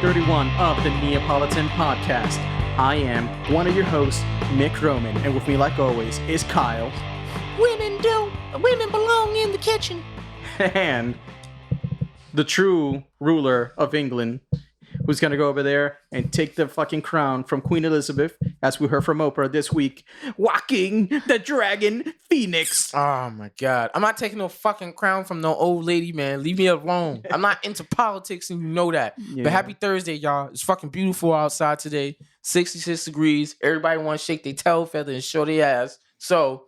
31 of the Neopolitan podcast. I am one of your hosts, Mick Roman, and with me, like always, is Kyle. Women belong in the kitchen. And the true ruler of England, who's going to go over there and take the fucking crown from Queen Elizabeth, as we heard from Oprah this week, walking the dragon phoenix. Oh my God. I'm not taking no fucking crown from no old lady, man. Leave me alone. I'm not into politics and you know that. Yeah. But happy Thursday, y'all. It's fucking beautiful outside today. 66 degrees. Everybody want to shake their tail feather and show their ass. So,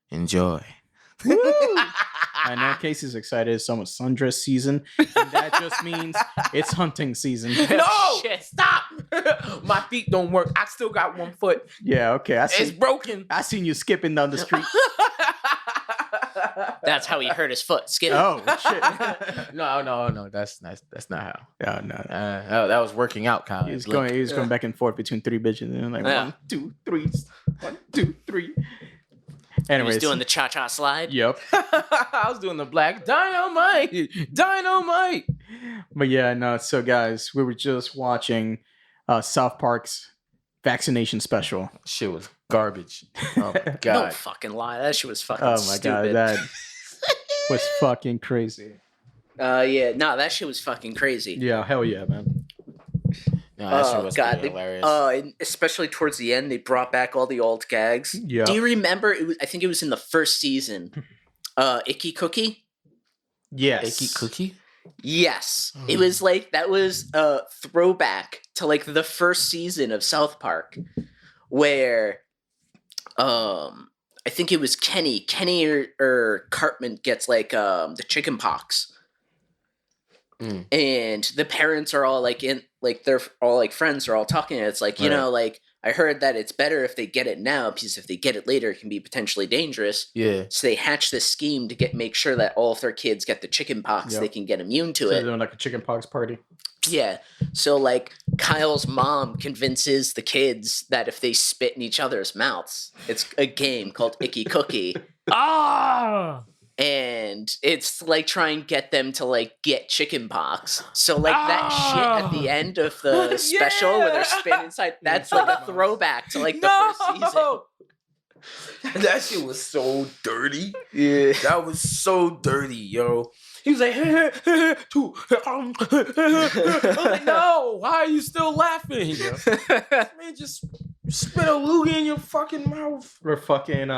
enjoy. Woo! I know Casey's excited. It's almost sundress season, and that just means it's hunting season. No! Shit. Stop! My feet don't work. I still got one foot. Yeah, okay. It's broken. I seen you skipping down the street. That's how he hurt his foot. Skip. Oh shit! No. That's not how. Yeah, no. That was working out, Kyle. He was going back and forth between three bitches, and like Yeah. 1, 2, 3, 1, 2, 3. He Anyways, was doing the cha-cha slide. Yep. I was doing the black dynamite. But yeah, no. So guys, we were just watching South Park's vaccination special. Shit was garbage. Oh my No God. fucking lie. That shit was fucking Oh my stupid. god, that was fucking crazy. That shit was fucking crazy. Yeah, hell yeah, man. No, that shit was God, pretty hilarious. and especially towards the end, they brought back all the old gags. Yeah. Do you remember? I think it was in the first season. Icky Cookie. Yes. Icky cookie? Yes, it was like that was a throwback to like the first season of South Park, where, I think it was Kenny or Cartman gets like the chicken pox. Mm. And the parents are all like they're all like friends are all talking. And it's like, you Right. know, like I heard that it's better if they get it now because if they get it later, it can be potentially dangerous. Yeah. So they hatch this scheme to make sure that all of their kids get the chicken pox. Yep. They can get immune to So it. they're doing like a chicken pox party. Yeah. So like Kyle's mom convinces the kids that if they spit in each other's mouths, it's a game called Icky Cookie. Ah! And it's like try and get them to like get chicken pox. So like that shit at the end of the special where they're spitting inside, that's like a throwback to like the first season. That shit was so dirty. Yeah. That was so dirty, yo. He was like, I was like, no, why are you still laughing? Yo? Man, just spit a loogie in your fucking mouth. We're fucking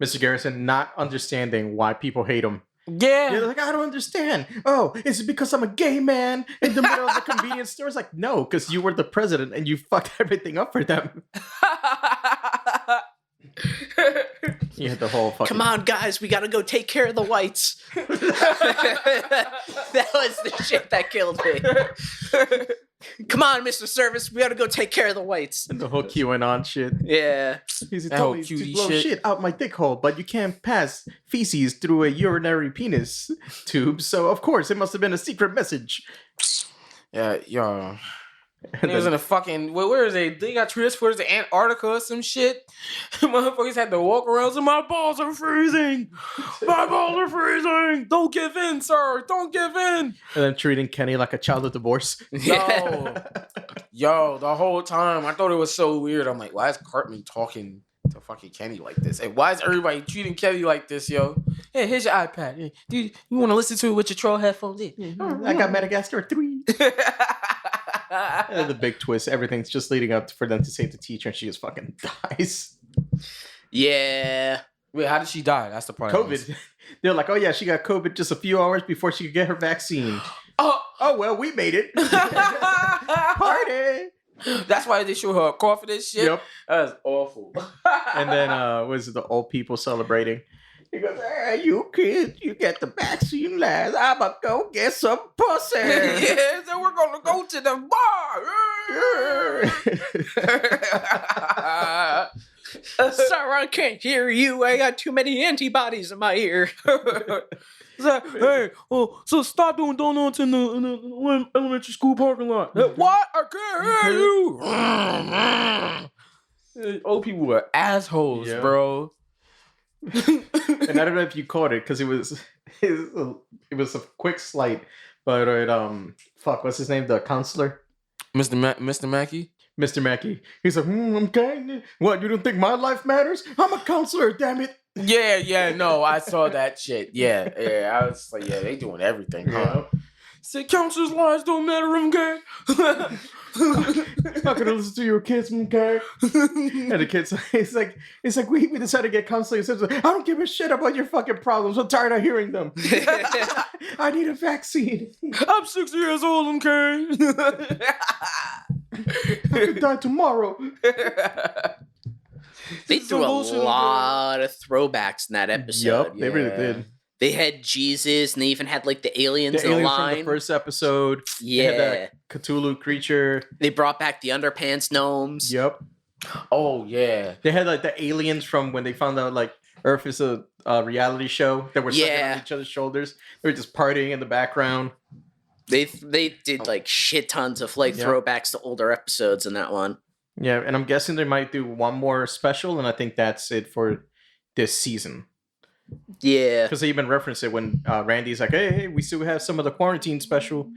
Mr. Garrison not understanding why people hate him. Yeah. They're like, I don't understand. Oh, is it because I'm a gay man in the middle of the convenience store? It's like, no, because you were the president and you fucked everything up for them. You had the whole fucking... Come on, guys, we gotta go take care of the whites. That was the shit that killed me. Come on, Mr. Service, we gotta go take care of the whites. And the whole QAnon shit. Yeah. He's That told whole me to cutie blow shit out my dick hole, but you can't pass feces through a urinary penis tube, so of course it must have been a secret message. Yeah, yo. And He was then- in a fucking where is it? They got transported to Antarctica or some shit. Motherfuckers had to walk around. So my balls are freezing. My balls are freezing. Don't give in, sir. Don't give in. And then treating Kenny like a child of divorce. Yo, the whole time I thought it was so weird. I'm like, why is Cartman talking to fucking Kenny like this? And why is everybody treating Kenny like this, yo? Hey, here's your iPad. Hey, dude, you want to listen to it with your troll headphones? I got Madagascar 3. And then the big twist, everything's just leading up for them to save the teacher, and she just fucking dies. Yeah. Wait, how did she die? That's the part. COVID. They're like, oh yeah, she got COVID just a few hours before she could get her vaccine. Oh well, we made it. Party. That's why they show her coughing and shit. Yep. That's awful. And then was it the old people celebrating? He goes, hey, you kids, you get the vaccine last. I'ma go get some pussy. Yeah, so we're gonna go to the bar. Sorry, I can't hear you. I got too many antibodies in my ear. It's like, hey, so stop doing donuts in the elementary school parking lot. What? I can't hear you. Old people were assholes, Yeah. bro. And I don't know if you caught it because it was a quick slight, But fuck, what's his name? The counselor, Mr. Mackey. Mr. Mackey. He's like, okay. What? You don't think my life matters? I'm a counselor. Damn it. Yeah, no, I saw that shit. Yeah, I was like, yeah, they doing everything, huh? Said counselors' lives don't matter, I'm gay. Not gonna listen to your kids, okay? And the kids, it's like we decided to get counseling. It says, I don't give a shit about your fucking problems. I'm tired of hearing them. I need a vaccine. I'm 6 years old, I'm gay. I could die tomorrow. They threw a lot of throwbacks in that episode. Yep, they really did. They had Jesus, and they even had like the aliens The in the alien line. from the first episode. Yeah. They had that Cthulhu creature. They brought back the underpants gnomes. Yep. Oh, yeah. They had like the aliens from when they found out like Earth is a reality show that were sucking on each other's shoulders. They were just partying in the background. They did like shit tons of like throwbacks to older episodes in that one. Yeah, and I'm guessing they might do one more special, and I think that's it for this season. Yeah. Because they even reference it when Randy's like, hey, we still have some of the quarantine special,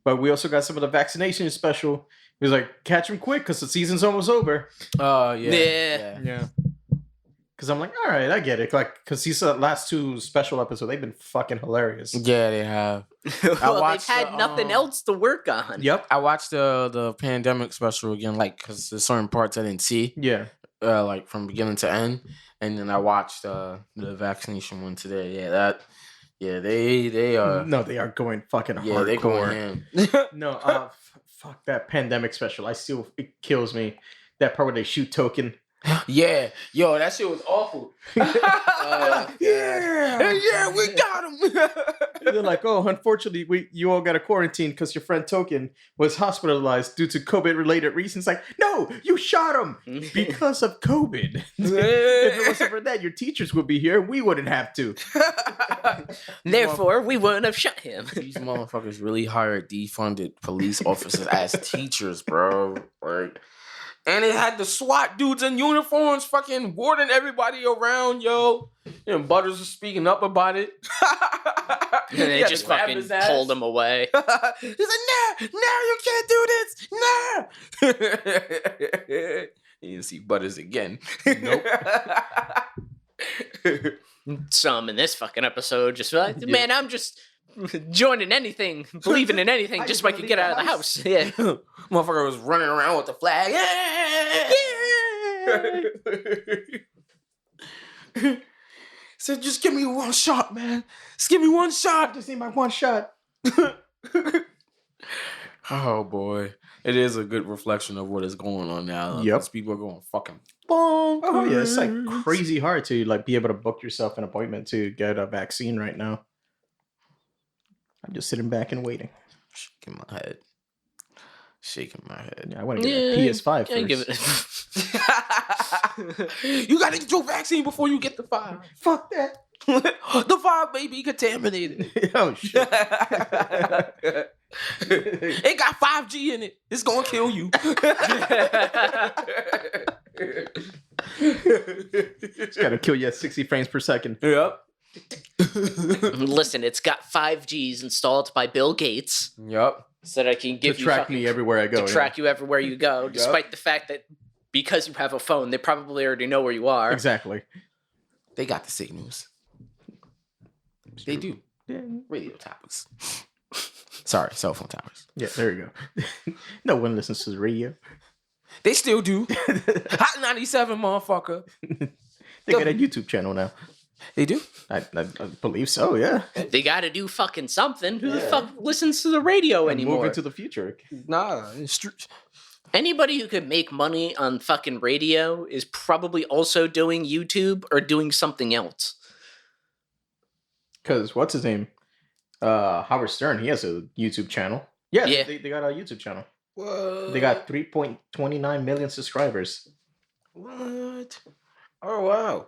but we also got some of the vaccination special. He was like, catch them quick because the season's almost over. Oh, Yeah. Because I'm like, all right, I get it. Like, because these last two special episodes, they've been fucking hilarious. Yeah, they have. Well, they've had nothing else to work on. Yep. I watched the pandemic special again, like, because there's certain parts I didn't see. Yeah. Like, from beginning to end. And then I watched the vaccination one today. Yeah, they are. No, they are going fucking hardcore. Yeah, they going in. No, fuck that pandemic special. It kills me. That part where they shoot Token. Yeah, yo, that shit was awful. Yeah, we got him. They're like, oh, unfortunately, you all got a quarantine because your friend Token was hospitalized due to COVID-related reasons. Like, no, you shot him because of COVID. If it wasn't for that, your teachers would be here. We wouldn't have to. Therefore, we wouldn't have shot him. These motherfuckers really hired defunded police officers as teachers, bro. Like. And they had the SWAT dudes in uniforms fucking warding everybody around, yo. And Butters was speaking up about it. And they just fucking pulled him away. He's like, no, you can't do this, no. You didn't see Butters again. Nope. Some in this fucking episode just like, man, I'm just joining anything, believing in anything, just so I can get out of the house. Yeah. Motherfucker was running around with the flag. Yeah. Said, just give me one shot, man. Just give me one shot. Just need my one shot. Oh boy, it is a good reflection of what is going on now. Yep. People are going fucking bonkers. Oh yeah, it's like crazy hard to like be able to book yourself an appointment to get a vaccine right now. I'm just sitting back and waiting. Shaking my head. Yeah, I want to get a PS5 first. Give it. You got to get your vaccine before you get the 5. Fuck that. The 5 may be contaminated. Oh shit. It got 5G in it. It's gonna kill you. It's gotta kill you at 60 frames per second. Yep. Listen, it's got 5Gs installed by Bill Gates. Yep. So that I can give to track me everywhere I go. To track you everywhere you go, despite the fact that because you have a phone, they probably already know where you are. Exactly. They got the signals. They do. Yeah. Radio towers. Sorry, cell phone towers. Yeah, there you go. No one listens to the radio. They still do. Hot 97, motherfucker. They got a YouTube channel now. They do? I believe so, yeah. They gotta do fucking something. Who the fuck listens to the radio anymore? Move into the future. Nah. Anybody who could make money on fucking radio is probably also doing YouTube or doing something else. Because what's his name? Howard Stern, he has a YouTube channel. Yeah. They got a YouTube channel. What? They got 3.29 million subscribers. What? Oh, wow.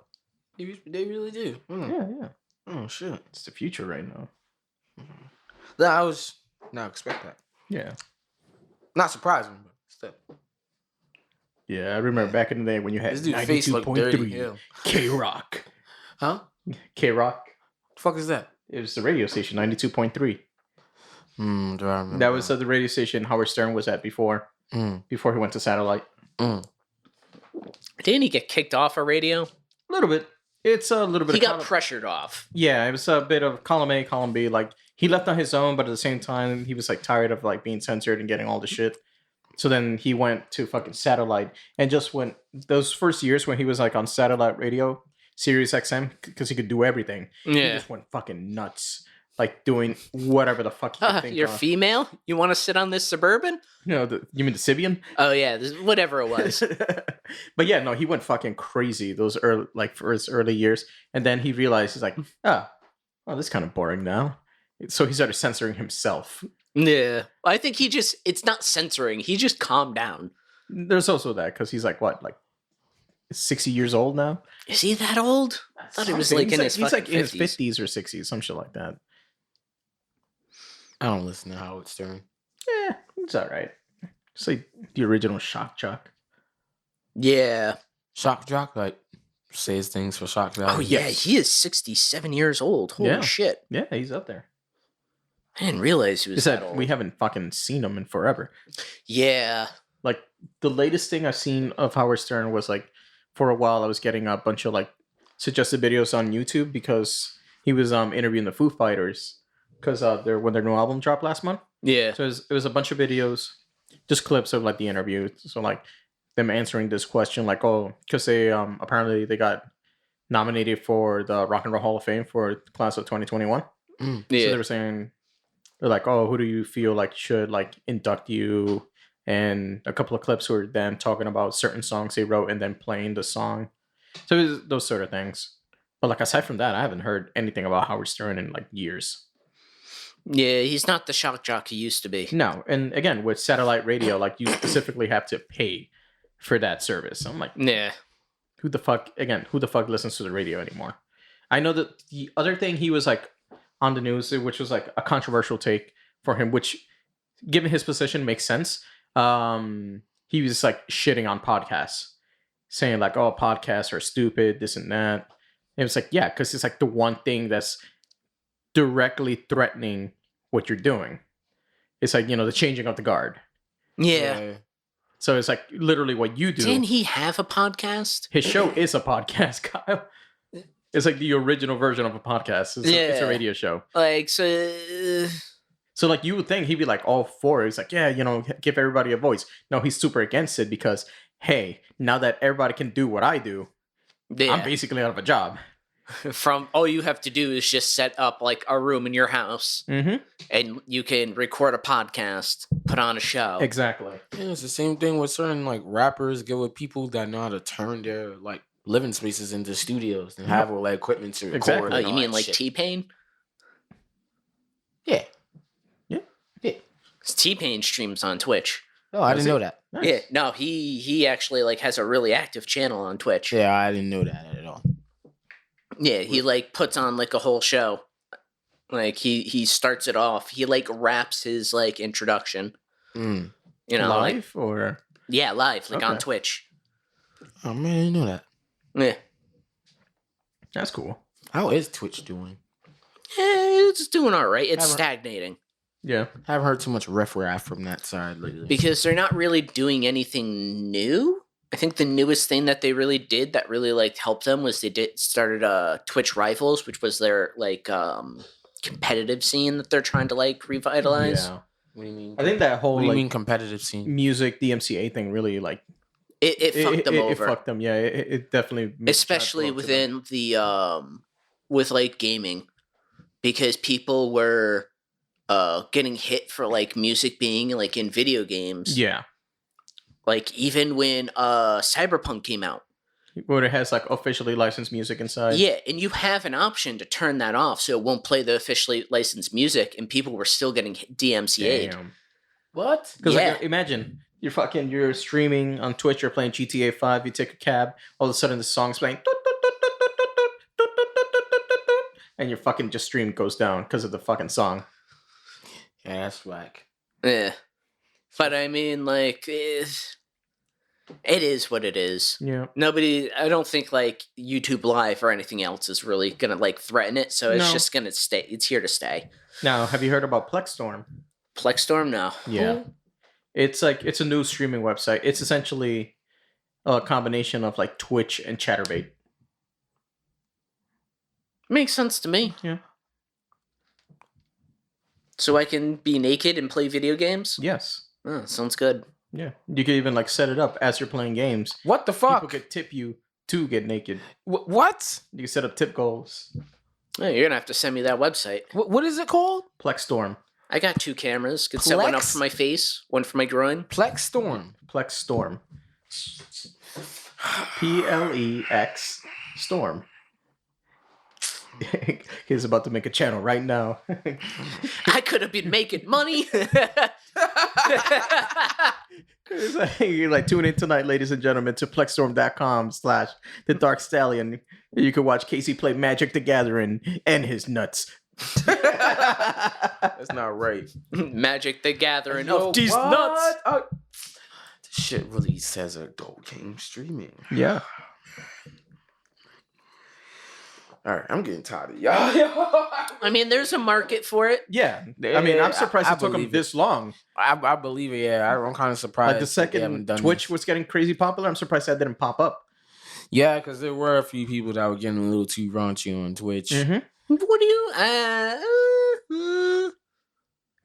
They really do. Yeah. Oh, shit. It's the future right now. I was not expect that. Yeah. Not surprising, but still. Yeah, I remember back in the day when you had 92.3 K-Rock. Huh? K-Rock. The fuck is that? It was the radio station, 92.3. Do I remember? That was the radio station Howard Stern was at before he went to satellite. Didn't he get kicked off a radio? A little bit. It's a little bit. He got pressured off. Yeah, it was a bit of column A, column B. Like he left on his own, but at the same time, he was like tired of like being censored and getting all the shit. So then he went to fucking satellite, and just when those first years when he was like on satellite radio, Sirius XM, because he could do everything. He just went fucking nuts, like doing whatever the fuck he could think You're of. female? You want to sit on this Suburban? You mean the Sibian? Oh yeah, whatever it was. But yeah, no, he went fucking crazy those early, like for his early years, and then he realized he's like, oh, this is kind of boring now. So he started censoring himself. Yeah, I think it's not censoring. He just calmed down. There's also that because he's like what, like 60 years old now. Is he that old? I thought he was like he's in his like in his 50s. 50s or 60s, some shit like that. I don't listen to Howard Stern. Yeah, it's all right. It's like the original Shock Jock. Yeah. Shock Jock, like, says things for shock value. Oh yeah, he is 67 years old. Holy shit! Yeah, he's up there. I didn't realize he was that old. We haven't fucking seen him in forever. Yeah. Like the latest thing I've seen of Howard Stern was like, for a while I was getting a bunch of like suggested videos on YouTube because he was interviewing the Foo Fighters because when their new album dropped last month. Yeah. So it was a bunch of videos, just clips of like the interview. So like them answering this question, like, oh, because they apparently they got nominated for the Rock and Roll Hall of Fame for the class of 2021. Yeah. So they were saying, they're like, oh, who do you feel like should like induct you? And a couple of clips were them talking about certain songs they wrote and then playing the song. So it was those sort of things. But like aside from that, I haven't heard anything about Howard Stern in like years. Yeah, he's not the shock jock he used to be. No, and again with satellite radio, like you specifically have to pay for that service. I'm like, yeah, who the fuck listens to the radio anymore? I know that the other thing he was like on the news, which was like a controversial take for him, which given his position makes sense. He was like shitting on podcasts, saying like, oh, podcasts are stupid, this and that. And it's like, yeah, because it's like the one thing that's directly threatening what you're doing. It's like, the changing of the guard. Yeah. So it's like literally what you do. Didn't he have a podcast? His show is a podcast, Kyle. It's like the original version of a podcast. It's a radio show. Like, So like you would think he'd be like all for it. He's like, yeah, give everybody a voice. No, he's super against it because, hey, now that everybody can do what I do, I'm basically out of a job. From all you have to do is just set up like a room in your house, and you can record a podcast, put on a show. Exactly. Yeah, it's the same thing with certain like rappers. Get with people that know how to turn their like living spaces into studios and have all that equipment to record. Exactly. Oh, you mean like shit. T-Pain? Yeah. T-Pain streams on Twitch. Oh, I didn't know that. Nice. Yeah, no, he actually like has a really active channel on Twitch. Yeah, I didn't know that at all. Yeah, he like puts on like a whole show. Like he starts it off. He like raps his like introduction. Live like, or live, like on Okay. Twitch. Oh man, I didn't know that. Yeah. That's cool. How is Twitch doing? It's doing all right. It's Haven't- stagnating Yeah. Haven't heard too much riff-raff from that side lately. because they're not really doing anything new. I think the newest thing that they really did that really like helped them was they started Twitch Rivals, which was their like competitive scene that they're trying to like revitalize. Yeah. What do you mean? I think that whole What do you like mean competitive scene? music DMCA thing really like It fucked them over. It fucked them. Yeah, it definitely made Especially that blow to them. within the with like gaming, because people were getting hit for like music being like in video games. Yeah. Like even when Cyberpunk came out. Where it has like officially licensed music inside. Yeah, and you have an option to turn that off so it won't play the officially licensed music, and people were still getting DMCA'd. Damn. What? Because Yeah. like, imagine you're streaming on Twitch, you're playing GTA 5, you take a cab, all of a sudden the song's playing, and your fucking just stream goes down because of the fucking song. Yeah, that's whack. Yeah. But I mean, like, it is what it is. Yeah. I don't think like YouTube Live or anything else is really gonna like threaten it, so it's No. just gonna stay. It's here to stay. Now, have you heard about Plexstorm? Plexstorm now. Yeah. It's a new streaming website. It's essentially a combination of like Twitch and Chatterbait. Makes sense to me. Yeah. So I can be naked and play video games? Yes. Oh, sounds good. Yeah. You can even like set it up as you're playing games. What the fuck? People could tip you to get naked. What? You can set up tip goals. Oh, you're gonna have to send me that website. What is it called? Plexstorm. I got 2 cameras. Could set one up for my face, one for my groin. Plexstorm. Plexstorm. Plex Storm. He's about to make a channel right now. I could have been making money. It's like tune in tonight, ladies and gentlemen, to plexstorm.com/The Dark Stallion. You can watch Casey play Magic the Gathering and his nuts. That's not right. Magic the Gathering Yo, of these what? nuts. This shit really says adult game streaming. Yeah. All right, I'm getting tired of y'all. I mean, there's a market for it. Yeah. I mean, I'm surprised I it took them believe this long. I believe it. Yeah, I'm kind of surprised. Like the that they haven't second done Twitch this. was getting crazy popular, I'm surprised that didn't pop up. Yeah, because there were a few people that were getting a little too raunchy on Twitch. Mm-hmm. What do you?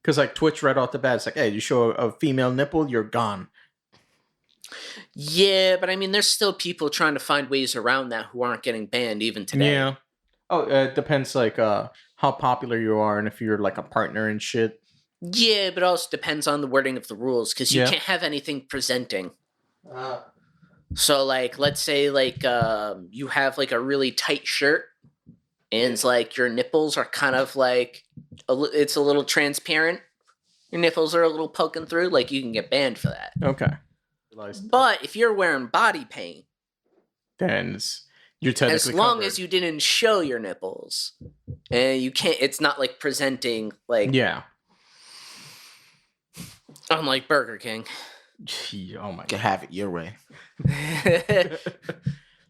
Because like Twitch right off the bat, it's like, hey, you show a female nipple, you're gone. Yeah, but I mean, there's still people trying to find ways around that who aren't getting banned even today. Yeah. Oh, it depends like how popular you are and if you're like a partner and shit. Yeah, but it also depends on the wording of the rules because you Yeah. can't have anything presenting. So, like, let's say like you have like a really tight shirt, and it's like your nipples are kind of like it's a little transparent. Your nipples are a little poking through. Like, you can get banned for that. Okay. But if you're wearing body paint, Then you're technically as long covered. as you didn't show your nipples, and you can't, it's not like presenting like Yeah. unlike Burger King. Gee, oh my You can god. have it your way.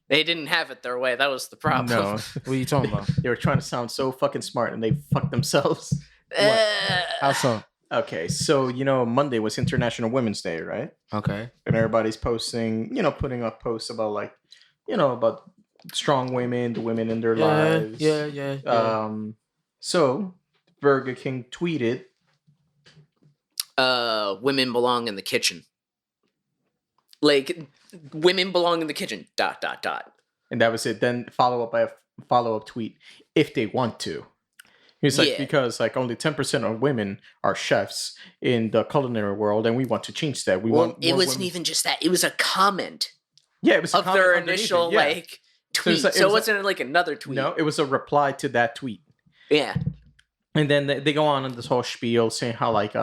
They didn't have it their way. That was the problem. No. What are you talking about? They were trying to sound so fucking smart and they fucked themselves. How so? Okay, so Monday was International Women's Day, right? Okay. And everybody's posting, putting up posts about like, about strong women, the women in their lives. Yeah. So Burger King tweeted, women belong in the kitchen. Like, women belong in the kitchen. ... and that was it. Then follow up by a follow-up tweet, if they want to. He's like, Yeah. because like only 10% of women are chefs in the culinary world, and we want to change that. We want it more wasn't women. even just that. It was a comment Yeah, it was a of comment their underneath initial it, yeah. like tweet. it So it was wasn't like another tweet. No, it was a reply to that tweet. Yeah. And then they go on in this whole spiel saying how like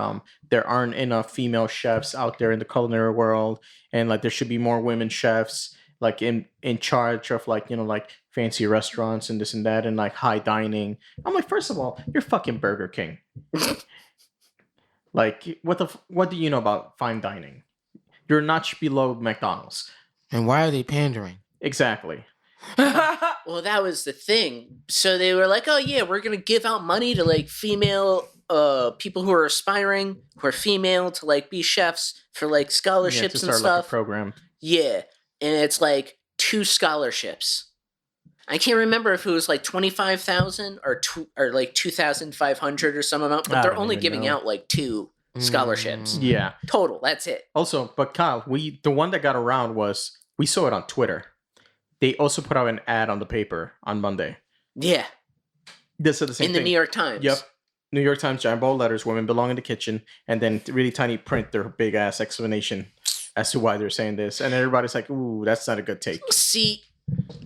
there aren't enough female chefs out there in the culinary world, and like there should be more women chefs like in charge of like like fancy restaurants and this and that and like high dining. I'm like, first of all, you're fucking Burger King. Like what do you know about fine dining? You're a notch below McDonald's. And why are they pandering? Exactly. Well, that was the thing. So they were like, "Oh yeah, we're gonna give out money to like female people who are aspiring, who are female, to like be chefs for like Yeah, scholarships to and start like a stuff." program. Yeah, and it's like 2 scholarships. I can't remember if it was like 25,000 or like 2,500 or some amount, but I they're don't only even giving know. out like 2 scholarships Yeah. total. That's it. Also, but Kyle, the one that got around was we saw it on Twitter. They also put out an ad on the paper on Monday. Yeah, They said the same in thing. the New York Times. Yep. New York Times, giant bold letters, women belong in the kitchen, and then really tiny print their big ass explanation as to why they're saying this. And everybody's like, ooh, that's not a good take. See,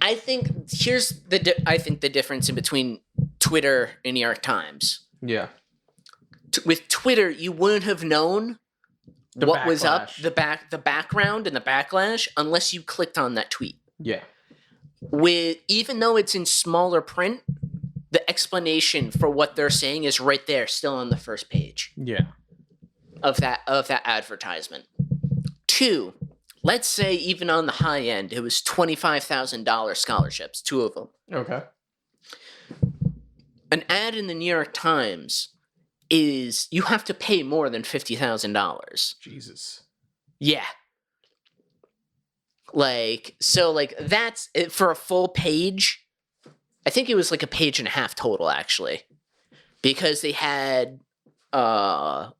I think here's I think the difference in between Twitter and New York Times. Yeah. With Twitter, you wouldn't have known The what was up, backlash. the background and the backlash, unless you clicked on that tweet. Yeah. Even though it's in smaller print, the explanation for what they're saying is right there, still on the first page Yeah. of that advertisement. 2, let's say even on the high end, it was $25,000 scholarships, 2 of them. Okay. An ad in the New York Times is you have to pay more than $50,000. Jesus. Yeah. Like, so, like, that's it for a full page. I think it was like a page and a half total, actually. Because they had all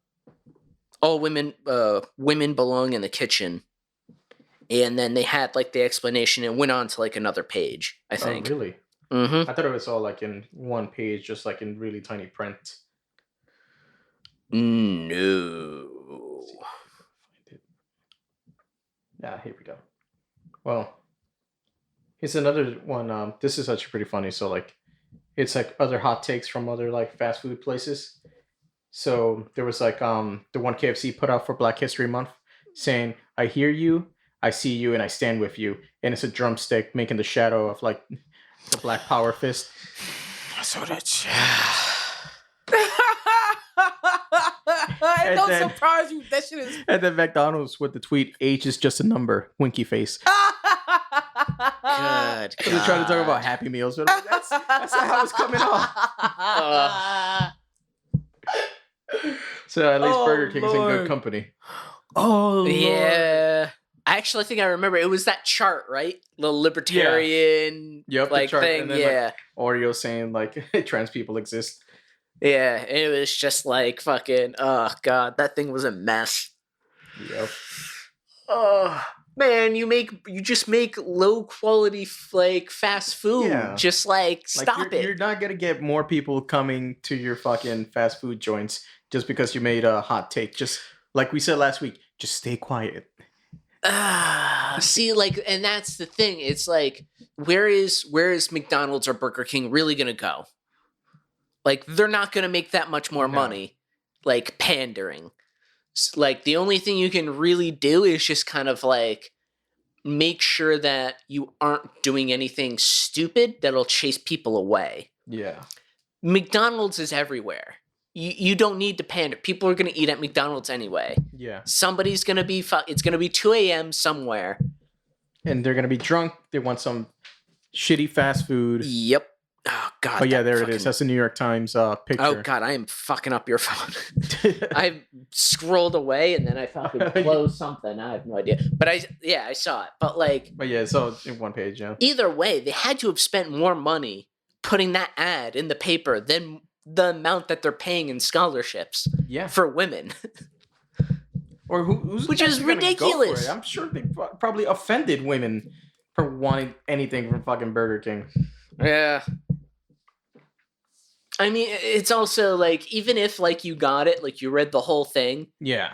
women belong in the kitchen. And then they had like the explanation and went on to like another page, I think. Oh, really? Mm-hmm. I thought it was all like in one page, just like in really tiny print. No. Yeah, here we go. Well, here's another one. This is actually pretty funny. So like, it's like other hot takes from other like fast food places. So there was like the one KFC put out for Black History Month saying, "I hear you, I see you, and I stand with you," and it's a drumstick making the shadow of like the Black Power fist. I saw that shit. And Don't then- surprise you. That shit is. And then McDonald's with the tweet, "Age is just a number," winky face. Good. So they're trying to talk about Happy Meals, but that's not how it's coming off. So at least Oh, Burger King's in Lord. good company. Oh, Lord. Yeah. I actually think I remember. It was that chart, right? The libertarian Yep, the like chart, thing. and then, Yeah. Oreo saying like trans people exist. Yeah. It was just like fucking, oh, God. That thing was a mess. Yep. Oh, man. You just make low quality, like, fast food. Yeah. Just like, stop you're not gonna get more people coming to your fucking fast food joints just because you made a hot take. Just like we said last week, just stay quiet. See, like, and that's the thing. It's like, where is McDonald's or Burger King really gonna go? Like, they're not gonna make that much more No. money, like pandering. Like, the only thing you can really do is just kind of like make sure that you aren't doing anything stupid that'll chase people away. Yeah. McDonald's is everywhere. You don't need to pander. People are gonna eat at McDonald's anyway. Yeah. Somebody's gonna be it's gonna be 2 a.m. somewhere. And they're gonna be drunk. They want some shitty fast food. Yep. Oh God. Oh yeah, that there it fucking- is. That's the New York Times picture. Oh God, I am fucking up your phone. I scrolled away and then I fucking closed something. I have no idea. But I saw it. But like, But yeah, it's all in one page. Yeah. either way, they had to have spent more money putting that ad in the paper than the amount that they're paying in scholarships Yeah. for women. Or who's Which is actually gonna go for ridiculous. it? I'm sure they probably offended women for wanting anything from fucking Burger King. Yeah. I mean, it's also like, even if like you got it, like you read the whole thing, Yeah.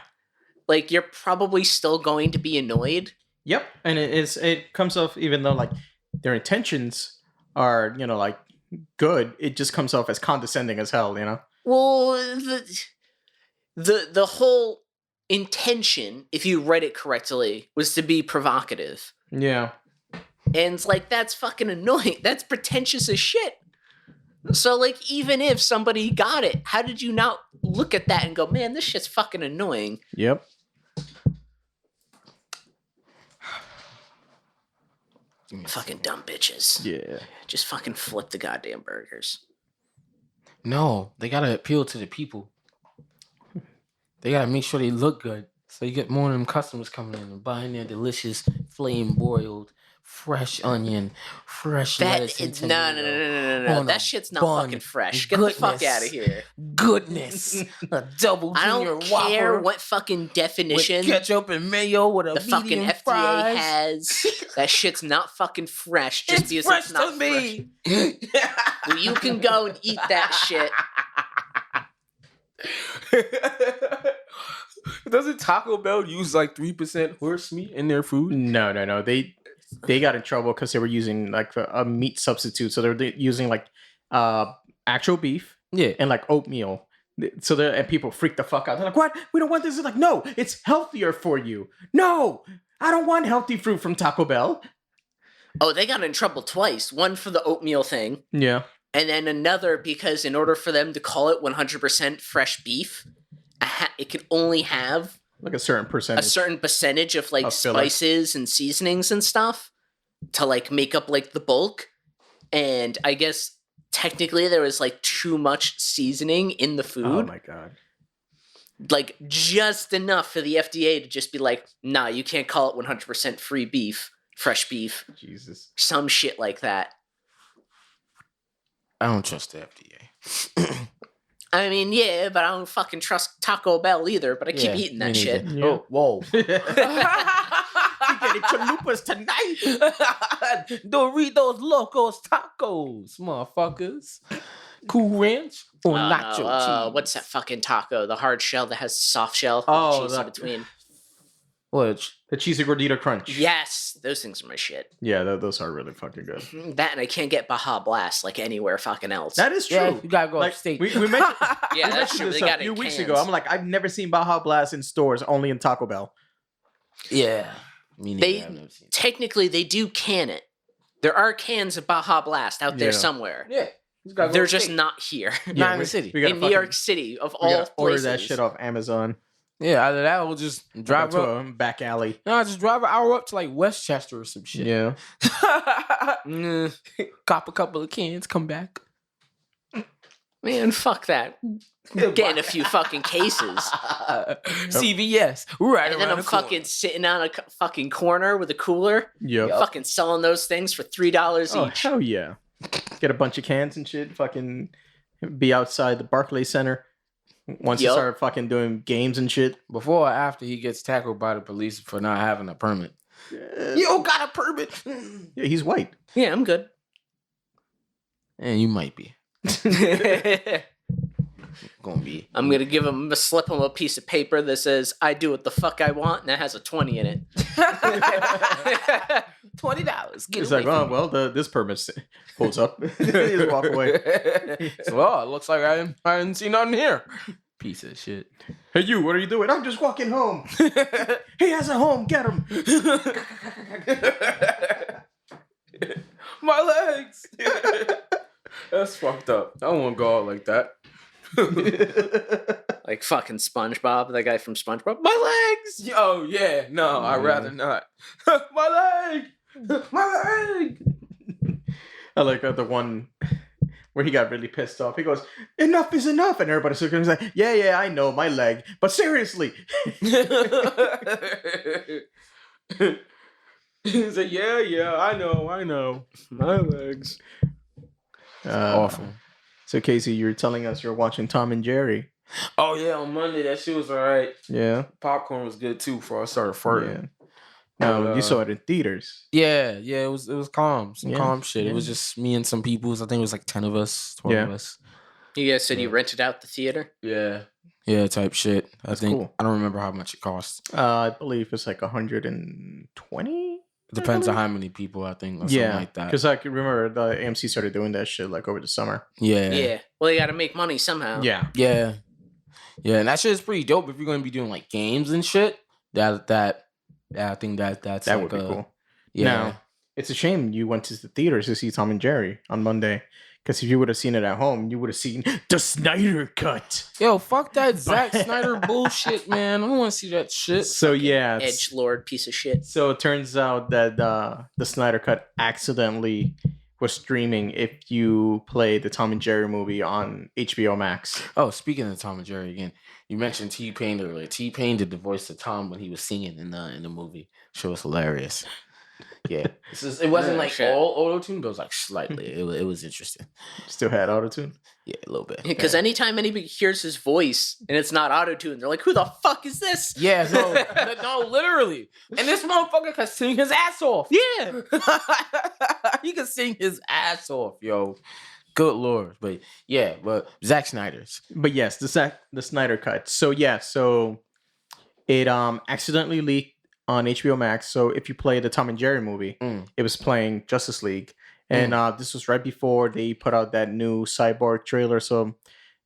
like you're probably still going to be annoyed. Yep. And it comes off, even though like their intentions are, like good, it just comes off as condescending as hell, Well, the whole intention, if you read it correctly, was to be provocative. Yeah. And it's like, that's fucking annoying. That's pretentious as shit. So, like, even if somebody got it, how did you not look at that and go, man, this shit's fucking annoying? Yep. Fucking dumb bitches. Yeah. Just fucking flip the goddamn burgers. No, they gotta appeal to the people. They gotta make sure they look good, so you get more of them customers coming in and buying their delicious flame broiled, fresh onion, fresh That lettuce. and it's no. tomato. On That a shit's not bun. fucking fresh. Get the fuck Goodness. out of here. Goodness, a double I junior don't whopper care what fucking with definition ketchup and mayo with a the fucking medium FDA fries. has. That shit's not fucking fresh just It's because fresh it's not to fresh. me. Well, you can go and eat that shit. Doesn't Taco Bell use like 3% horse meat in their food? No. They got in trouble because they were using like a meat substitute. So they're using like actual beef Yeah. and like oatmeal. So and people freak the fuck out. They're like, "What? We don't want this." It's like, no, it's healthier for you. No, I don't want healthy fruit from Taco Bell. Oh, they got in trouble twice. One for the oatmeal thing, Yeah. and then another because in order for them to call it 100% fresh beef, it could only have Like a certain percentage. a certain percentage of like Of filler. spices and seasonings and stuff to like make up like the bulk. And I guess technically there was like too much seasoning in the food. Oh my god. Like just enough for the FDA to just be like, nah, you can't call it 100% free beef, fresh beef, Jesus. some shit like that. I don't trust the FDA. I mean, yeah, but I don't fucking trust Taco Bell either, but I keep Yeah, eating me that shit. neither. Yeah. Oh, whoa. You getting chalupas tonight? Doritos Locos Tacos, motherfuckers. Cool Ranch or nacho cheese. What's that fucking taco? The hard shell that has soft shell Oh, with cheese in that- between. Which? The cheesy gordita crunch. Yes, those things are my shit. Yeah, those are really fucking good. That and I can't get Baja Blast like anywhere fucking else. That is true. Yeah, you gotta go Like, upstate. we mentioned, Yeah, we that's mentioned true. this They a got it few in weeks cans. ago. I'm like, I've never seen Baja Blast in stores, only in Taco Bell. Yeah. Me neither. They I've never seen it. technically they do can it. There are cans of Baja Blast out there Yeah. somewhere. Yeah. You gotta go They're just upstate. not here. Not in the city. We gotta In New York City, of all order places. that shit off Amazon. Yeah, either that or just drive Go to up. a back alley. No, just drive an hour up to like Westchester or some shit. Yeah. Cop a couple of cans, come back. Man, fuck that. Getting a few fucking cases. CVS, right And then around I'm the corner. fucking sitting on a fucking corner with a cooler, Yep. fucking selling those things for $3 Oh, each. hell yeah. Get a bunch of cans and shit. Fucking be outside the Barclays Center. Once you Yup. start fucking doing games and shit. Before or after he gets tackled by the police for not having a permit. Yeah, You don't got a permit. he's white. Yeah, I'm good. And you might be. Gonna be. I'm gonna slip him a piece of paper that says "I do what the fuck I want" and that has a 20 in it. $20. Get It's away like, oh, from me. well, this permit holds up. Just walk away. So, it looks like I didn't see nothing here. Piece of shit. Hey, you, what are you doing? I'm just walking home. He has a home. Get him. My legs. That's fucked up. I won't go out like that. Like fucking SpongeBob, that guy from SpongeBob. My legs. Oh yeah, no, I'd rather not. My leg, my leg. I like the one where he got really pissed off. He goes, "Enough is enough," and everybody's looking at him like, "Yeah, I know, my leg, but seriously." He's like, yeah, I know, my legs. Awful. So Casey, you're telling us you're watching Tom and Jerry. Oh yeah, on Monday that shit was alright. Yeah. Popcorn was good too before I started farting. Yeah. No, But, you saw it in theaters. Yeah, it was calm, some Yeah, calm shit. yeah. It was just me and some people. I think it was like 10 of us, 12 of Yeah. us. You guys said you rented out the theater. Yeah, type shit. That's I think cool. I don't remember how much it cost. I believe it's like 120. It depends on how many people I think or Yeah, something like that. because I can remember the AMC started doing that shit like over the summer. Yeah. Well, you got to make money somehow. Yeah. Yeah, and that shit is pretty dope if you're gonna be doing like games and shit. I think that's That like would be cool. Yeah, Now, it's a shame you went to the theaters to see Tom and Jerry on Monday. Because if you would have seen it at home, you would have seen the Snyder cut. yo, fuck that Zack Snyder bullshit, man. I don't want to see that shit. So yeah, Edge Lord piece of shit. so it turns out that the Snyder cut accidentally was streaming if you play the Tom and Jerry movie on HBO Max. Oh, speaking of Tom and Jerry again, you mentioned T-Pain earlier. T-Pain did the voice of Tom when he was singing in the movie. Show was hilarious. Yeah, it wasn't like Shit. all auto-tune, but it was like slightly. It was interesting. Still had autotune. Yeah, a little bit. Because anytime anybody hears his voice and it's not auto-tuned, they're like, "Who the fuck is this?" Yeah, no, literally. And this motherfucker can sing his ass off. Yeah. He can sing his ass off, yo. Good lord. But yeah, but Zack Snyder's. But yes, the Snyder cut. So yeah, so it accidentally leaked on HBO Max. So if you play the Tom and Jerry movie, it was playing Justice League. And this was right before they put out that new Cyborg trailer. So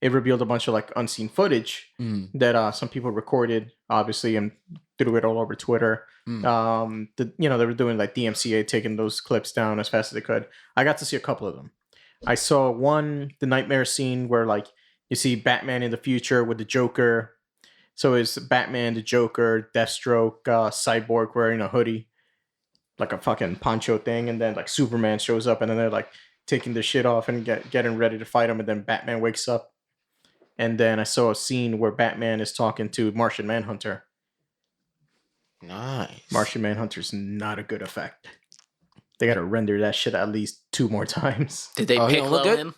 it revealed a bunch of like unseen footage that some people recorded, obviously, and threw it all over Twitter. They were doing like DMCA, taking those clips down as fast as they could. I got to see a couple of them. I saw one, the nightmare scene where like you see Batman in the future with the Joker. So it's Batman, the Joker, Deathstroke, Cyborg wearing a hoodie, like a fucking poncho thing, and then like Superman shows up, and then they're like taking the shit off and getting ready to fight him, and then Batman wakes up. And then I saw a scene where Batman is talking to Martian Manhunter. Nice. Martian Manhunter's not a good effect. They gotta render that shit at least 2 more times. Did they Oh, he don't look piccolo good? him?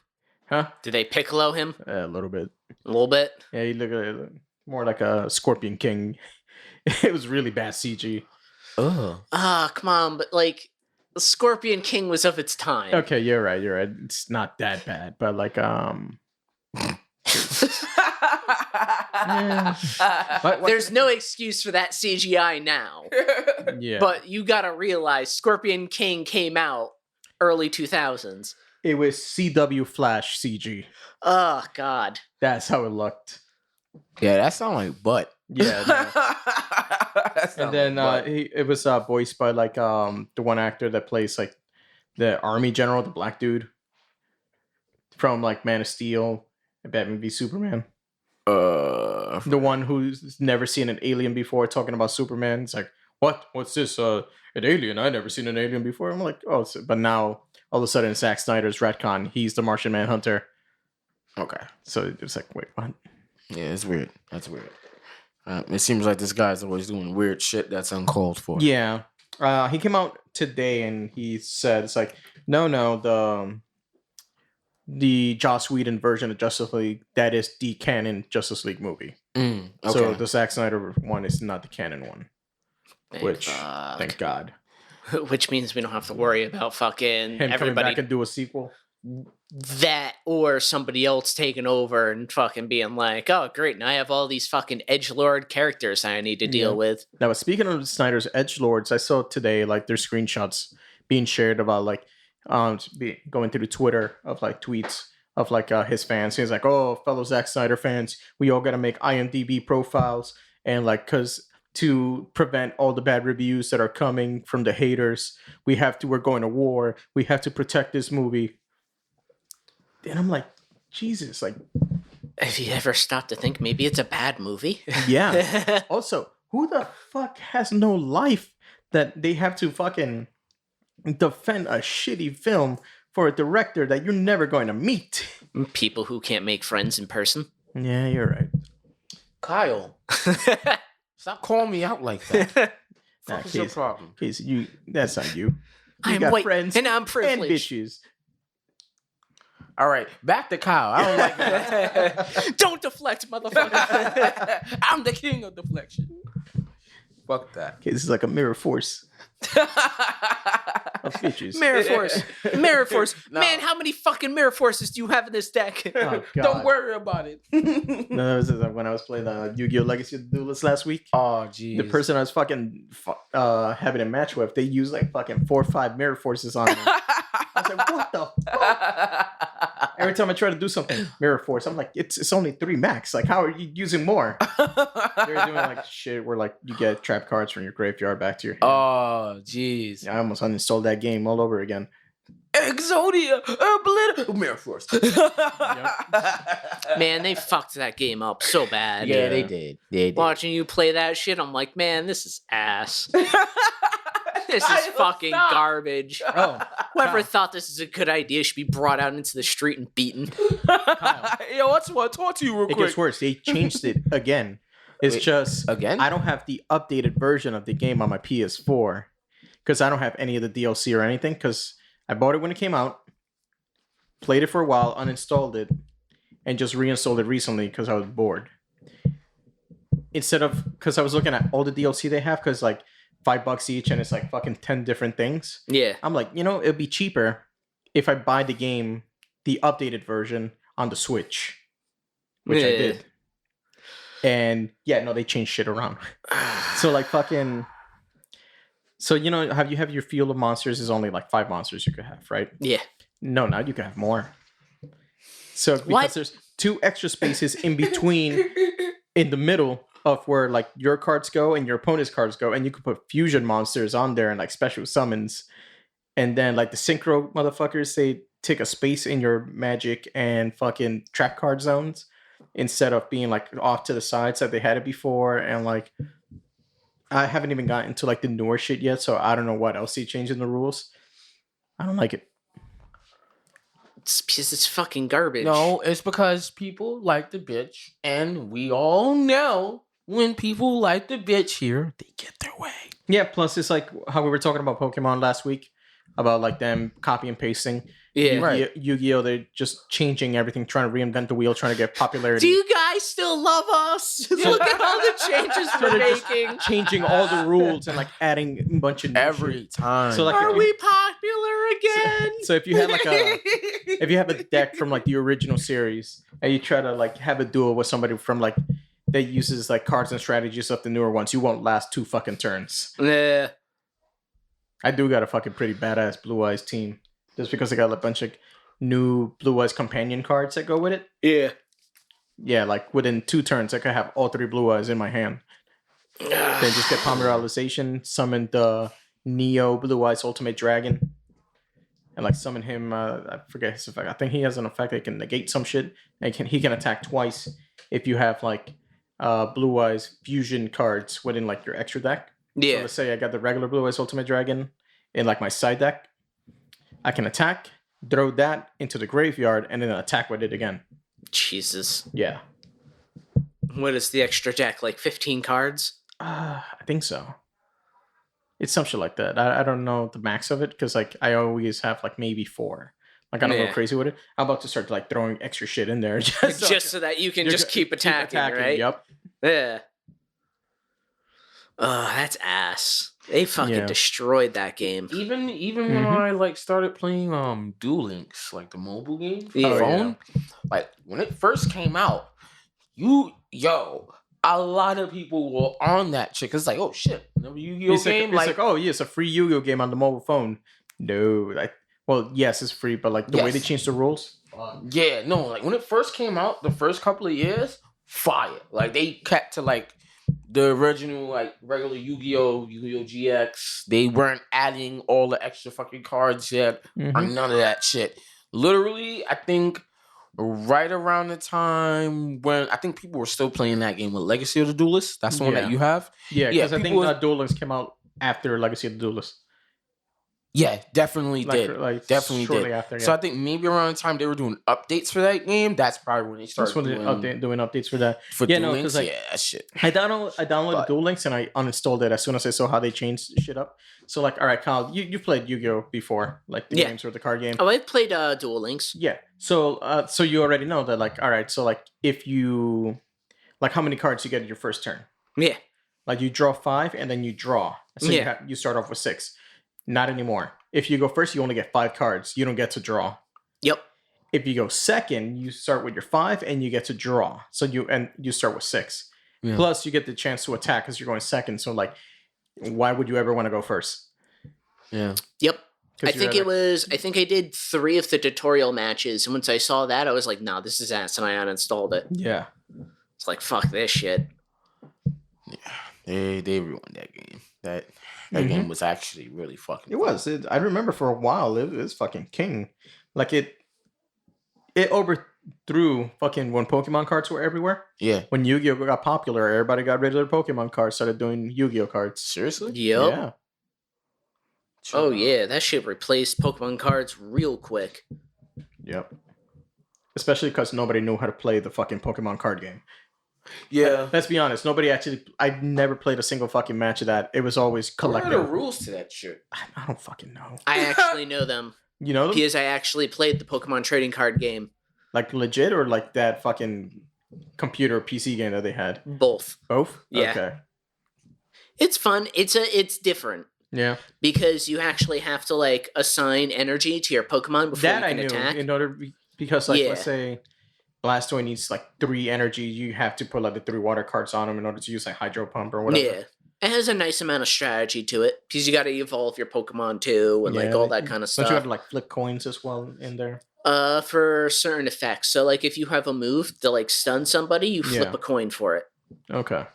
Huh? Did they piccolo him? A little bit. A little bit? Yeah, he looked more like a Scorpion King. It was really bad CG. Oh. Ah, come on, but like, the Scorpion King was of its time. Okay, you're right. It's not that bad, but like There's no excuse for that CGI now. yeah. But you gotta realize Scorpion King came out early 2000s. It was CW Flash CG. Oh, God. That's how it looked. Yeah, that sounds like butt. Yeah. And then it was voiced by like the one actor that plays like the army general, the black dude from like Man of Steel and Batman v Superman. The one who's never seen an alien before talking about Superman. It's like, what's this? An alien? I never seen an alien before. I'm like, oh, but now all of a sudden Zack Snyder's retcon. He's the Martian Manhunter. Okay. So it's like, wait, what? Yeah, it's weird. That's weird. It seems like this guy's always doing weird shit that's uncalled for. Yeah. He came out today and he said, it's like, no, the Joss Whedon version of Justice League, that is the canon Justice League movie. Okay. So the Zack Snyder one is not the canon one. Thank God. Which means we don't have to worry about fucking Him coming everybody back and do a sequel. that or somebody else taking over and fucking being like, oh, great, now I have all these fucking edgelord characters I need to deal with. Now, speaking of Snyder's edgelords, I saw today like there's screenshots being shared about like going through the Twitter of like tweets of like his fans. He's like, oh, fellow Zack Snyder fans, we all gotta make IMDb profiles, and like because to prevent all the bad reviews that are coming from the haters, we're going to war. We have to protect this movie. And I'm like, Jesus, like, Have you ever stopped to think maybe it's a bad movie? yeah. Also, who the fuck has no life that they have to fucking defend a shitty film for a director that you're never going to meet? People who can't make friends in person. Yeah, you're right. Kyle, stop calling me out like that. Nah, What's your problem? Casey, that's not you. You I'm got white friends and I'm and privileged. bitches. All right, back to Kyle. I don't like that. Don't deflect, motherfucker. I'm the king of deflection. Fuck that. Casey's like a mirror force of bitches. Mirror Force. Mirror Force. No. Man, how many fucking Mirror Forces do you have in this deck? Oh, God. Don't worry about it. No, this is when I was playing the Yu-Gi-Oh! Legacy of the Duelist last week. Oh, jeez. The person I was fucking having a match with, they used like fucking 4 or 5 mirror forces on me. I was like, what the fuck? Every time I try to do something, mirror force, I'm like, it's only 3 max. Like, how are you using more? They're doing like shit where like you get trap cards from your graveyard back to your hand. Oh, jeez. I almost uninstalled that game all over again. Exodia, Mirror Force. Man, they fucked that game up so bad. Yeah, they did. They did. Watching you play that shit, I'm like, man, this is ass. This is fucking Stop. garbage. Oh, Whoever thought this is a good idea should be brought out into the street and beaten. Yo, I just want to talk to you real it quick. gets worse. They changed it again. It's Wait, just again? I don't have the updated version of the game on my PS4 because I don't have any of the DLC or anything. Because I bought it when it came out, played it for a while, uninstalled it, and just reinstalled it recently because I was bored. Instead of because I was looking at all the DLC they have because like $5 each and it's like fucking 10 different things. Yeah. I'm like, it'd be cheaper if I buy the game, the updated version on the Switch, which I did. And yeah, no, they changed shit around. So like fucking, so have you have your field of monsters is only like 5 monsters you could have, right? Yeah. No, now you can have more. So because there's 2 extra spaces in between, in the middle of where like your cards go and your opponent's cards go, and you could put fusion monsters on there and like special summons, and then like the synchro motherfuckers, they take a space in your magic and fucking trap card zones instead of being like off to the sides like they had it before. And like I haven't even gotten to like the newer shit yet, so I don't know what else he changed in the rules. I don't like it. It's because it's fucking garbage. No, it's because people like the bitch, and we all know when people like the bitch here, they get their way. Yeah, plus it's like how we were talking about Pokemon last week, about like them copy and pasting. Yeah. Right. Yu-Gi-Oh! They're just changing everything, trying to reinvent the wheel, trying to get popularity. Do you guys still love us? Look at all the changes we're making. Changing all the rules and like adding a bunch of new Every shit. time. So, like, Are we popular again? So if you had like if you have a deck from like the original series and you try to like have a duel with somebody from like that uses like cards and strategies of the newer ones, you won't last 2 fucking turns. Yeah. I do got a fucking pretty badass Blue Eyes team. Just because I got a bunch of new Blue Eyes companion cards that go with it. Yeah. Yeah, like within 2 turns, I could have all 3 Blue Eyes in my hand. Then just get Polymerization, summon the Neo Blue Eyes Ultimate Dragon. And like summon him, I forget his effect. I think he has an effect that can negate some shit. And he can attack twice if you have like Blue Eyes fusion cards within like your extra deck. So Yeah. let's say I got the regular Blue Eyes Ultimate Dragon in like my side deck. I can attack, throw that into the graveyard, and then attack with it again. Jesus. Yeah. What is the extra deck? Like 15 cards? I think so. It's some shit like that. I don't know the max of it because like I always have like maybe 4. Like I don't Yeah. go crazy with it. I'm about to start like throwing extra shit in there Just so that you can just keep attacking, right? Yep. Yeah. That's ass. They fucking Yeah. destroyed that game. Even when I like started playing Duel Links, like the mobile game for Yeah. the phone, like when it first came out, a lot of people were on that shit. Cause it's like, oh shit, another Yu-Gi-Oh It's game. like, oh yeah, it's a free Yu-Gi-Oh game on the mobile phone. No, like, well, yes, it's free, but like the way Yes. they changed the rules. yeah, no, like when it first came out, the first couple of years, fire. Like they kept to like the original, like regular Yu-Gi-Oh, Yu-Gi-Oh GX. They weren't adding all the extra fucking cards yet, or none of that shit. Literally, I think right around the time when I think people were still playing that game with Legacy of the Duelist. That's the one Yeah. that you have. Yeah, Yeah, because I think people was- Duel Links came out after Legacy of the Duelist. Yeah, definitely did. Definitely shortly did. after. Yeah. So I think maybe around the time they were doing updates for that game, that's probably when they started that's when they're doing updates for that. for Yeah, Duel no, Links. 'cause, like, Yeah, that shit. I downloaded But- Duel Links and I uninstalled it as soon as I saw how they changed shit up. So like, all right, Kyle, you played Yu-Gi-Oh before, like the Yeah. games or the card game. Oh, I've played Duel Links. Yeah. So so you already know that, like, all right, so like if you like how many cards you get in your first turn. Yeah. Like you draw 5 and then you draw. So Yeah. you start off with 6. Not anymore. If you go first, you only get 5 cards. You don't get to draw. Yep. If you go second, you start with your 5 and you get to draw. So you start with 6. Yeah. Plus you get the chance to attack because you're going second. So like, why would you ever want to go first? Yeah. Yep. 'Cause I think I think I did 3 of the tutorial matches, and once I saw that, I was like, "No, this is ass," and I uninstalled it. Yeah. It's like, fuck this shit. They ruined that game. That game was actually really fucking. It was. I remember for a while it was fucking king. Like it overthrew fucking when Pokemon cards were everywhere. Yeah. When Yu-Gi-Oh got popular, everybody got rid of their Pokemon cards, started doing Yu-Gi-Oh cards. Seriously? Yep. Yeah. Oh yeah, that shit replaced Pokemon cards real quick. Yep. Especially because nobody knew how to play the fucking Pokemon card game. Yeah. Let's be honest. I never played a single fucking match of that. It was always What are the collective. rules to that shit? I don't fucking know. I actually know them You know them? because I actually played the Pokemon trading card game. Like legit or like that fucking computer PC game that they had? Both. Both? Yeah. Okay. It's fun. It's different Yeah. because you actually have to like assign energy to your Pokemon before That you I can knew. attack. Because like Yeah. let's say Blastoise needs like 3 energy, you have to put like the 3 water cards on them in order to use like Hydro Pump or whatever. Yeah. It has a nice amount of strategy to it because you got to evolve your Pokemon too and like Yeah, all that kind of Don't you have stuff. to like flip coins as well in there? For certain effects. So like if you have a move to like stun somebody, you flip Yeah. a coin for it. Okay.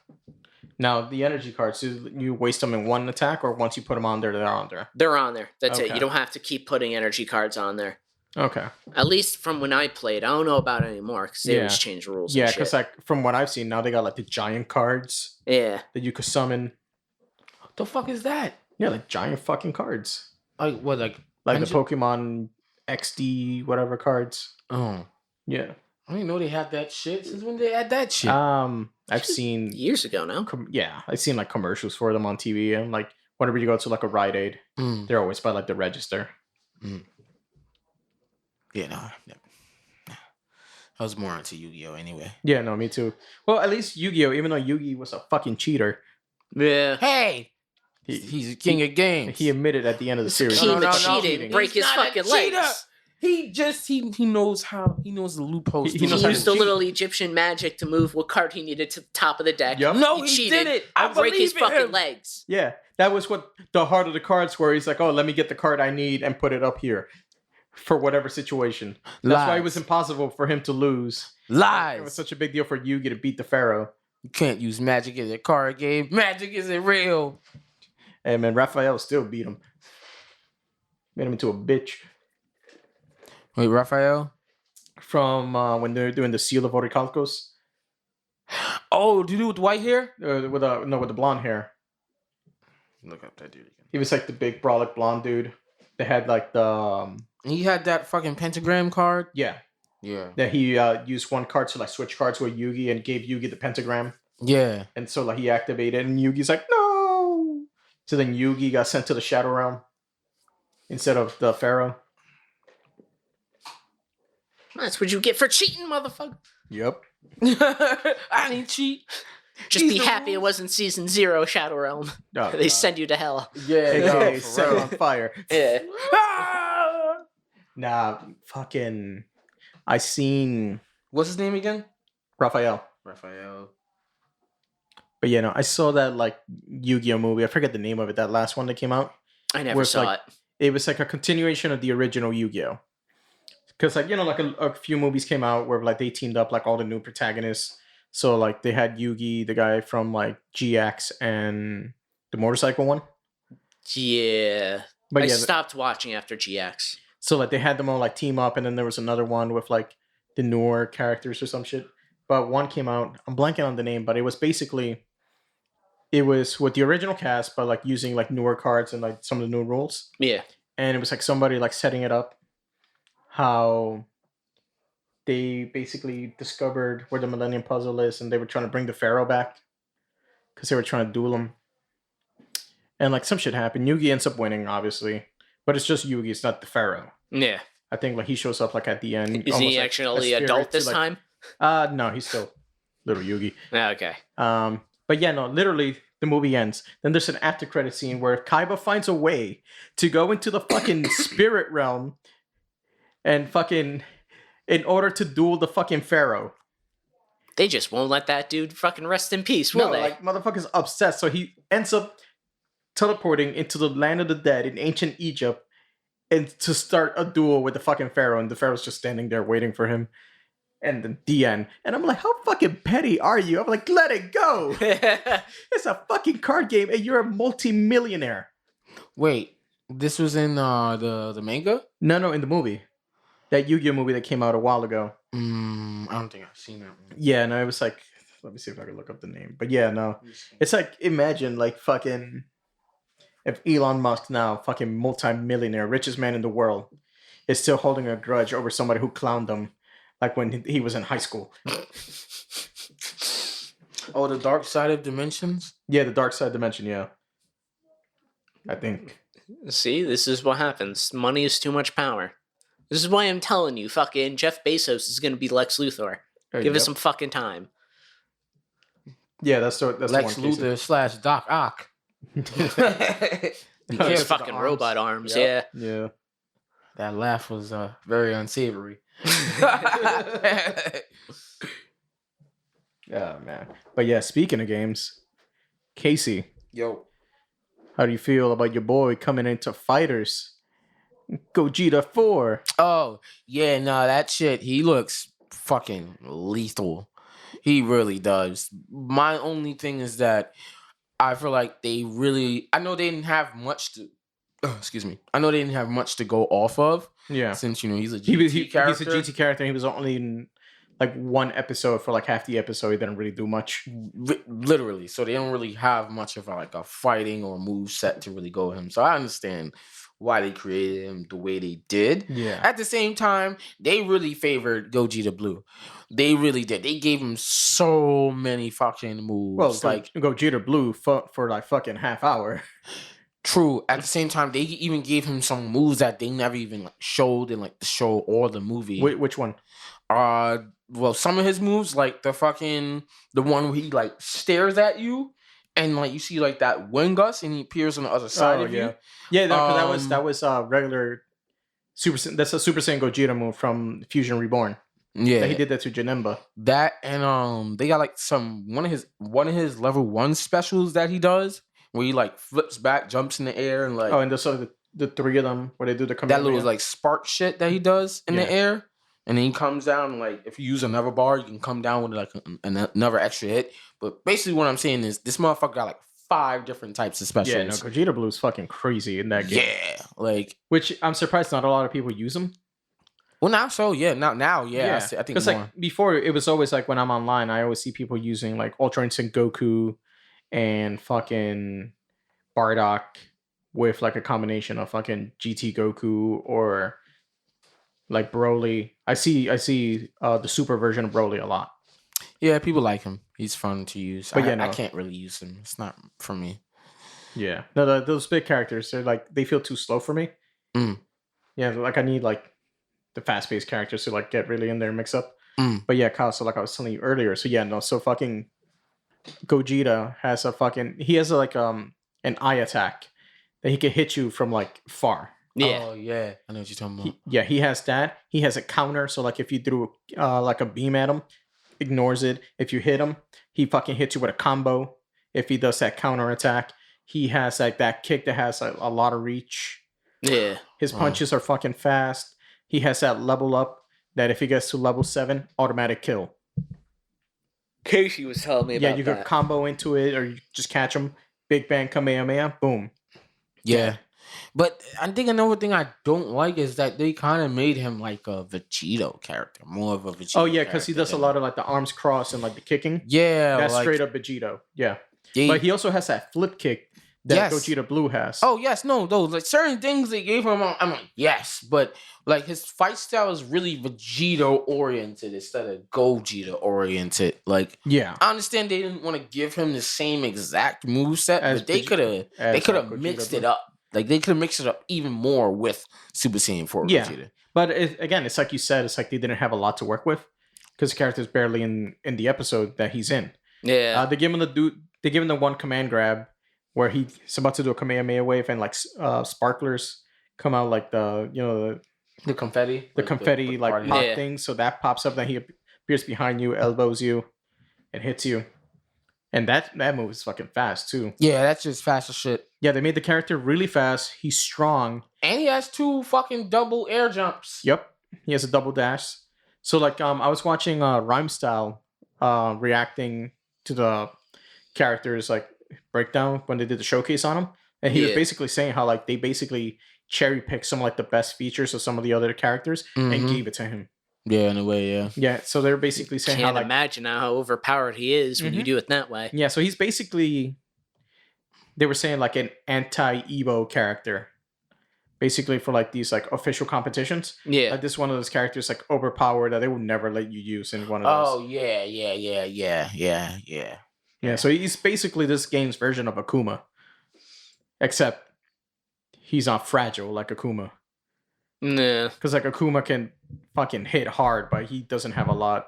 Now the energy cards, you waste them in one attack, or once you put them on there, they're on there. They're on there. That's it. Okay. You don't have to keep putting energy cards on there. Okay. At least from when I played. I don't know about it anymore because they Yeah. always change rules. Yeah, and because shit. like from what I've seen, now they got like the giant cards Yeah. that you could summon. What the fuck is that? Yeah, like giant fucking cards. Like what? Like Like Dungeon- the Pokemon XD whatever cards. Oh, Yeah. I didn't know they had that shit. Since when they had that shit? I've seen Years ago now. I've seen like commercials for them on TV, and like whenever you go to like a Rite Aid, they're always by like the register. Yeah, no. I was more into Yu-Gi-Oh anyway. Yeah, no, me too. Well, at least Yu-Gi-Oh, even though Yugi was a fucking cheater, Yeah. Hey, he's a king of games. he admitted at the end of the series. King No, of no, no. cheating. Break He's his not a fucking cheater. legs. He knows the loopholes. He He knows how to used a cheat. little Egyptian magic to move what card he needed to the top of the deck. Yup. No, he he cheated. did it. I And break his believe in fucking him. legs. Yeah, that was what the heart of the cards were. He's like, oh, let me get the card I need and put it up here for whatever situation. That's why it was impossible for him to lose. It was Lies. such a big deal for Yugi to beat the Pharaoh. You can't use magic in a card game. Magic isn't real. And man, Raphael still beat him. Made him into a bitch. Wait, Raphael? From when they're doing the Seal of Orichalcos. Oh, do you do with white hair? With the blonde hair. Look up that dude again. He was like the big brolic blonde dude. They had like the He had that fucking pentagram card. yeah. Yeah. That he used one card to like switch cards with Yugi and gave Yugi the pentagram. Yeah. And so like he activated and Yugi's like, no. So then Yugi got sent to the Shadow Realm instead of the Pharaoh. That's what you get for cheating, motherfucker. Yep. I didn't cheat. Just He's be the happy it wasn't season 0 Shadow Realm. Oh, They send you to hell. Yeah. AKA set it on fire. Yeah. Ah! Nah, fucking I seen What's his name again? Raphael. Raphael. But yeah, no, I saw that like Yu-Gi-Oh movie. I forget the name of it, that last one that came out. I never Where it's saw like- it. It was like a continuation of the original Yu-Gi-Oh! Because like, you know, like a few movies came out where like they teamed up like all the new protagonists. So like they had Yugi, the guy from like GX and the motorcycle one. Yeah. But I yeah, stopped watching after GX. so like they had them all like team up, and then there was another one with like the newer characters or some shit. But one came out, I'm blanking on the name, but it was basically it was with the original cast, but like using like newer cards and like some of the new rules. Yeah. And it was like somebody like setting it up how they basically discovered where the Millennium Puzzle is, and they were trying to bring the Pharaoh back because they were trying to duel him. And like some shit happened. Yugi ends up winning, obviously, but it's just Yugi. It's not the Pharaoh. Yeah. I think like he shows up like at the end. Is almost, he like, a actually spirit adult to, this like- time? No, he's still little Yugi. Okay. But yeah, no, literally the movie ends. Then there's an after credit scene where Kaiba finds a way to go into the fucking spirit realm and fucking in order to duel the fucking Pharaoh. They just won't let that dude fucking rest in peace, will No, they? like motherfucker's obsessed, so he ends up teleporting into the land of the dead in ancient Egypt and to start a duel with the fucking Pharaoh, and the Pharaoh's just standing there waiting for him. And then the end. And I'm like, how fucking petty are you? I'm like, let it go. It's a fucking card game and you're a multi-millionaire. Wait, this was in the manga? No, in the movie. That Yu-Gi-Oh movie that came out a while ago. I don't think I've seen that one. Yeah, no, it was like, let me see if I can look up the name. But yeah, no. It's like, imagine like fucking, if Elon Musk now, fucking multi-millionaire, richest man in the world, is still holding a grudge over somebody who clowned him, like when he was in high school. Oh, the Dark Side of Dimensions? Yeah, the Dark Side Dimension, yeah. I think. See, this is what happens. Money is too much power. This is why I'm telling you, fucking Jeff Bezos is gonna be Lex Luthor. Give us some fucking time. Yeah, that's the Lex one. Luthor / Doc Ock. He Those cares for the fucking arms. robot arms, Yep. yeah. Yeah. That laugh was very unsavory. Oh man. But yeah, speaking of games, Casey, Yo. how do you feel about your boy coming into Fighters? Gogeta 4. Oh, yeah, no, that shit, he looks fucking lethal. He really does. My only thing is that I feel like they really, I know they didn't have much to, excuse me. I know they didn't have much to go off of Yeah. since, you know, he's a He GT was character. he's a GT character. He was only in like one episode for like half the episode. He didn't really do much. Literally, so they don't really have much of like a fighting or move set to really go with him. So I understand why they created him the way they did. Yeah. At the same time, they really favored Gogeta Blue. They really did. They gave him so many fucking moves. Well, like Gogeta Blue for like fucking half hour. true. At the same time, they even gave him some moves that they never even like showed in like the show or the movie. Which one? Well, some of his moves, like the one where he like stares at you, and like you see like that wind gust, and he appears on the other side of you. Yeah, no, 'cause that was regular That's a Super Saiyan Gogeta move from Fusion Reborn. Yeah, that he did that to Janemba. That and they got like one of his level 1 specials that he does where he like flips back, jumps in the air, and like and so the three of them where they do the that little like spark shit that he does in the air. And then he comes down, like, if you use another bar, you can come down with, like, another extra hit. But basically what I'm saying is this motherfucker got, like, 5 different types of specials. Yeah, no, Gogeta Blue is fucking crazy in that game. Yeah, like... Which I'm surprised not a lot of people use them. Well, now, so, yeah. Now, yeah. I think because, like, before, it was always, like, when I'm online, I always see people using, like, Ultra Instinct Goku and fucking Bardock with, like, a combination of fucking GT Goku or... like Broly. I see the super version of Broly a lot. Yeah, people like him. He's fun to use. But I can't really use him. It's not for me. Yeah. No, those big characters, they feel too slow for me. Yeah, like I need like the fast-paced characters to like get really in there and mix up. But yeah, Kyle, so like I was telling you earlier, so fucking Gogeta has he has an eye attack that he can hit you from like far. Yeah. Oh, yeah. I know what you're talking about. He has that. He has a counter. So, like, if you threw like a beam at him, ignores it. If you hit him, he fucking hits you with a combo. If he does that counter attack, he has like that kick that has a lot of reach. Yeah. His punches are fucking fast. He has that level up that if he gets to level 7, automatic kill. Casey was telling me about that. Yeah, you could combo into it or you just catch him. Big Bang Kamehameha. Boom. Yeah. But I think another thing I don't like is that they kind of made him like a Vegito character, more of a Vegito. Oh yeah, because he does a lot of like the arms cross and like the kicking. Yeah, that's straight up Vegito. Yeah, but he also has that flip kick that Gogeta Blue has. Oh yes, no, those like certain things they gave him. I'm like yes, but like his fight style is really Vegito oriented instead of Gogeta oriented. Like yeah, I understand they didn't want to give him the same exact moveset, but they could have mixed it up. Like, they could have mixed it up even more with Super Saiyan 4 Vegeta. But again, it's like you said, it's like they didn't have a lot to work with because the character's barely in the episode that he's in. Yeah. They give him the one command grab where he's about to do a Kamehameha wave and, like, sparklers come out, like, the confetti. The confetti, like, pop thing. So that pops up, then he appears behind you, elbows you, and hits you. And that move is fucking fast, too. Yeah, that's just fast as shit. Yeah, they made the character really fast. He's strong. And he has 2 fucking double air jumps. Yep. He has a double dash. So, like, I was watching Rhyme Style reacting to the characters, like, breakdown when they did the showcase on him. And he was basically saying how, like, they basically cherry-picked some, like, the best features of some of the other characters and gave it to him. Yeah, in a way, yeah. Yeah, so they're basically saying Can't imagine how overpowered he is when you do it that way. Yeah, so he's basically... They were saying, like, an anti-Evo character. Basically for, like, these, like, official competitions. Yeah. Like, this is one of those characters, like, overpowered that they would never let you use in one of those. Oh, yeah. Yeah, so he's basically this game's version of Akuma. Except he's not fragile like Akuma. Nah. Because, like, Akuma can fucking hit hard, but he doesn't have a lot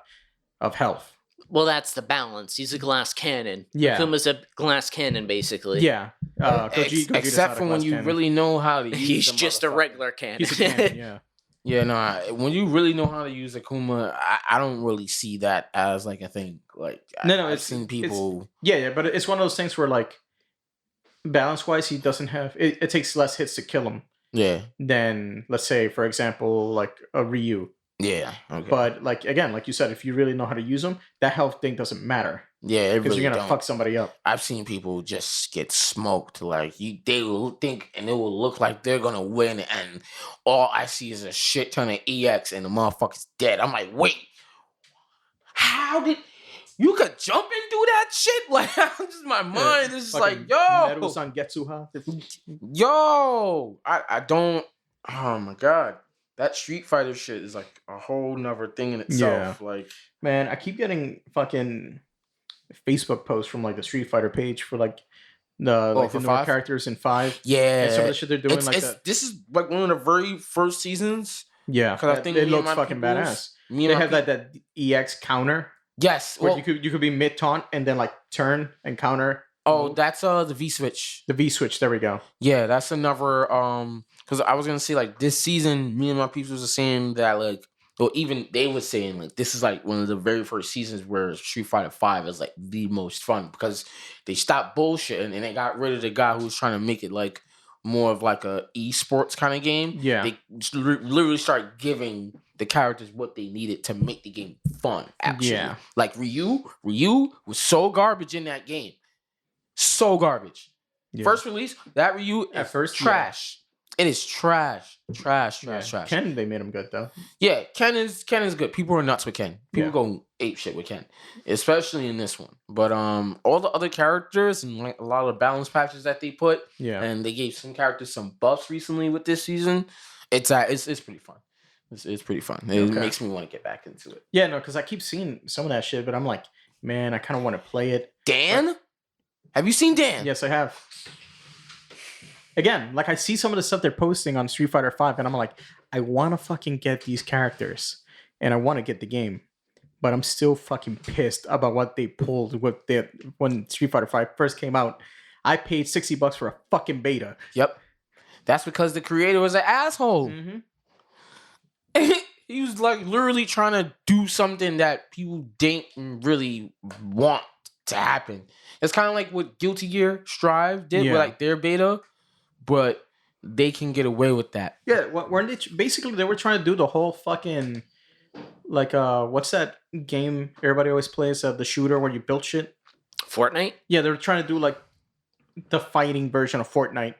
of health. Well, that's the balance. He's a glass cannon. Yeah. Akuma's a glass cannon, basically. Yeah. Except for when you really know how to use He's just a regular cannon. He's a cannon, yeah. Yeah, no, when you really know how to use Akuma, I don't really see that as, like, a thing. Like, I've seen people... Yeah, but it's one of those things where, like, balance-wise, he doesn't have... It takes less hits to kill him. Yeah. Than, let's say, for example, like a Ryu. Yeah. Okay. But, like, again, like you said, if you really know how to use them, that health thing doesn't matter. Yeah, it really you're gonna fuck somebody up. I've seen people just get smoked. Like, they will think and it will look like they're gonna win, and all I see is a shit ton of EX and the motherfucker's dead. I'm like, wait, How did you could jump and do that shit? Like, just my mind is just like, yo, Merusan Getsuha. yo. I don't. Oh my god, that Street Fighter shit is like a whole nother thing in itself. Like, man, I keep getting fucking Facebook posts from like the Street Fighter page for like the for newer 5? characters in 5. yeah, And some of the shit they're doing like that. This is like one of the very first seasons. Yeah, because I think it looks fucking badass. They have that EX counter. Yes, where you could be mid taunt and then like turn and counter. Oh, that's the V switch. The V switch. There we go. Yeah, that's another because I was gonna say like this season, me and my people were saying that like, or even they were saying like this is like one of the very first seasons where Street Fighter 5 is like the most fun because they stopped bullshitting and they got rid of the guy who was trying to make it like more of like a esports kind of game. Yeah, they literally start giving the characters what they needed to make the game fun. Actually, yeah. Like Ryu was so garbage in that game, so garbage. Yeah. First release, that Ryu at first trash. Yeah. It is trash. Ken, they made him good though. Yeah, Ken is good. People are nuts with Ken. People go ape shit with Ken, especially in this one. But all the other characters and like a lot of balance patches that they put, and they gave some characters some buffs recently with this season. It's pretty fun. It's pretty fun. It makes me want to get back into it. Yeah, no, because I keep seeing some of that shit, but I'm like, man, I kind of want to play it. Dan, have you seen Dan? Yes, I have. Again, like I see some of the stuff they're posting on Street Fighter 5 and I'm like, I want to fucking get these characters and I want to get the game, but I'm still fucking pissed about what they pulled when Street Fighter 5 first came out. I paid $60 for a fucking beta. Yep. That's because the creator was an asshole. Mm-hmm. He was like literally trying to do something that people didn't really want to happen. It's kind of like what Guilty Gear Strive did with like their beta. But they can get away with that. Yeah, weren't they basically they were trying to do the whole fucking like what's that game everybody always plays, the shooter where you build shit? Fortnite? Yeah, they were trying to do like the fighting version of Fortnite.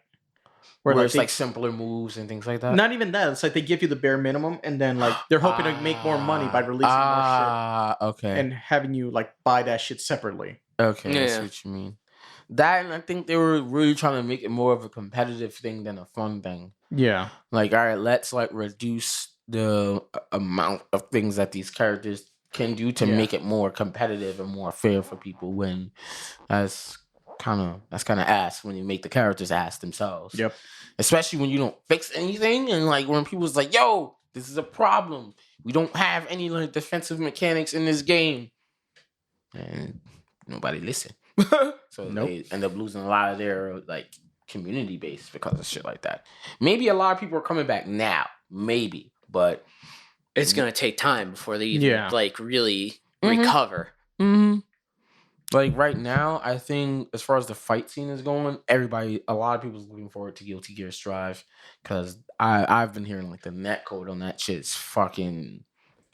Where it's like simpler moves and things like that. Not even that. It's like they give you the bare minimum and then like they're hoping to make more money by releasing more shit. Okay. And having you like buy that shit separately. Okay, I see what you mean. That, and I think they were really trying to make it more of a competitive thing than a fun thing. Yeah. Like, all right, let's like reduce the amount of things that these characters can do to make it more competitive and more fair for people. When that's kind of ass when you make the characters ass themselves. Yep. Especially when you don't fix anything and like when people's like, yo, this is a problem. We don't have any like defensive mechanics in this game. And nobody listen. So they end up losing a lot of their like community base because of shit like that. Maybe a lot of people are coming back now, maybe, but it's gonna take time before they even like really recover. Mm-hmm. Like right now, I think as far as the fight scene is going, a lot of people's looking forward to Guilty Gear Strive because I've been hearing like the netcode on that shit is fucking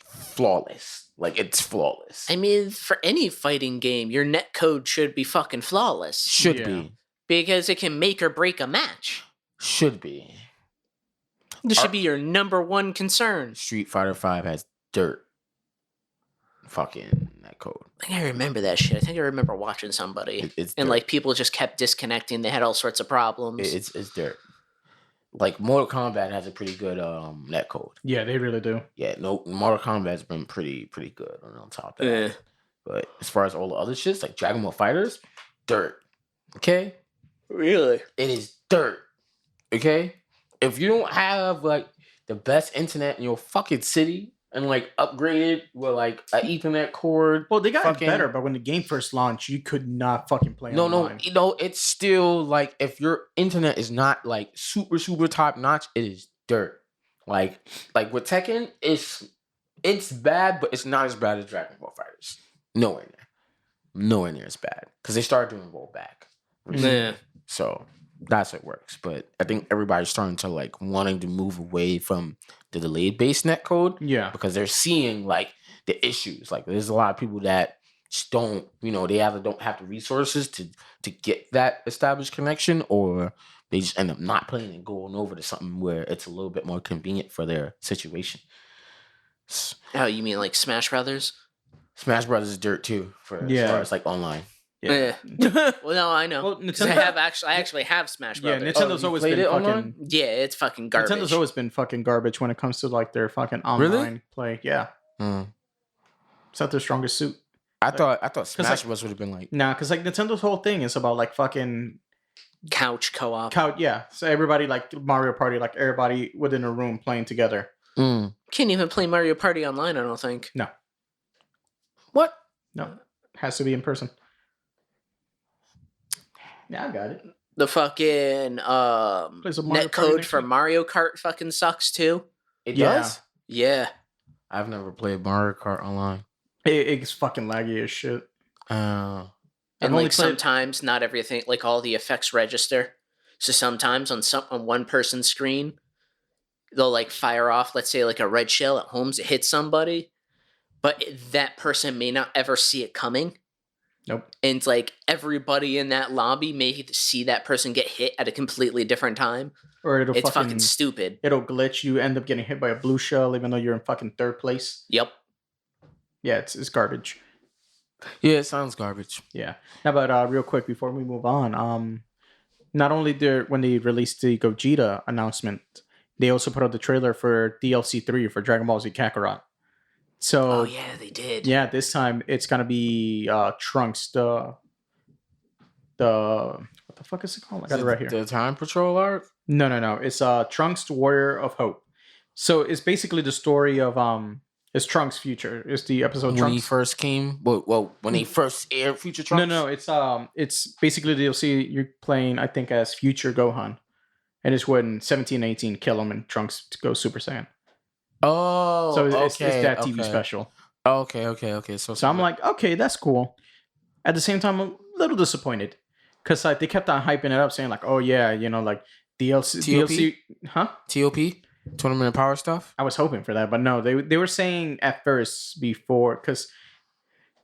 flawless. Like it's flawless. I mean, for any fighting game, your netcode should be fucking flawless. Should be. Because it can make or break a match. Should be. This should be your number one concern. Street Fighter 5 has dirt fucking netcode. I think I remember that shit. I think I remember watching somebody. And like people just kept disconnecting. They had all sorts of problems. It's dirt. Like Mortal Kombat has a pretty good netcode. Yeah, they really do. Yeah, no, Mortal Kombat's been pretty good on top of that. But as far as all the other shits, like Dragon Ball Fighters, dirt. Okay? Really? It is dirt. Okay? If you don't have like the best internet in your fucking city and like upgraded with like an Ethernet cord. Well, they got better, but when the game first launched, you could not fucking play online. No, it's still like if your internet is not like super top notch, it is dirt. Like with Tekken, it's bad, but it's not as bad as Dragon Ball Fighters. Nowhere near as bad because they started doing rollback. Yeah. So that's how it works. But I think everybody's starting to like wanting to move away from the delayed base netcode. Yeah. Because they're seeing like the issues. Like there's a lot of people that just don't, they either don't have the resources to get that established connection or they just end up not playing and going over to something where it's a little bit more convenient for their situation. Oh, you mean like Smash Brothers? Smash Brothers is dirt too for as far as like online. Yeah. Well, no, I know. Well, 'Cause I actually have Smash Yeah, Brothers. Nintendo's you always played been it fucking. online? Yeah, it's fucking garbage. Nintendo's always been fucking garbage when it comes to like their fucking online play. Yeah, it's not their strongest suit. I thought Smash like- Bros would have been like Nah, because like Nintendo's whole thing is about like fucking couch co-op. yeah. So everybody like Mario Party, like everybody within a room playing together. Can't even play Mario Party online, I don't think. No. What? No, has to be in person. Yeah, I got it. The fucking Play some Mario Party netcode next for week. Mario Kart fucking sucks too. it Yeah. does. Yeah. I've never played Mario Kart online. It's fucking laggy as shit. And I've only like played- sometimes not everything, like all the effects register. So sometimes on one person's screen, they'll like fire off, let's say like a red shell at home, it hits somebody, but that person may not ever see it coming. Nope. And like everybody in that lobby may see that person get hit at a completely different time. Or it'll It's fucking fucking stupid. it'll glitch. You end up getting hit by a blue shell, even though you're in fucking third place. Yep. Yeah, it's garbage. Yeah, it sounds garbage. Yeah. Now, but real quick before we move on, not only did when they released the Gogeta announcement, they also put out the trailer for DLC 3 for Dragon Ball Z Kakarot. So Oh yeah, they did. yeah, this time it's gonna be Trunks, the what the fuck is it called? I got it right here. The Time Patrol arc. No. It's Trunks, Warrior of Hope. So it's basically the story of it's Trunks' future. It's the episode When Trunks. he first came, well, when they first aired Future Trunks. No, it's basically you'll see you're playing, I think, as Future Gohan, and it's when 17 and 18 kill him and Trunks goes Super Saiyan. Oh, So okay, it's that TV okay. special. Okay. So I'm like, okay, that's cool. At the same time, I'm a little disappointed because like they kept on hyping it up, saying like, oh yeah, you know, like DLC, huh? TOP, Tournament of Power stuff. I was hoping for that, but no, they were saying at first before because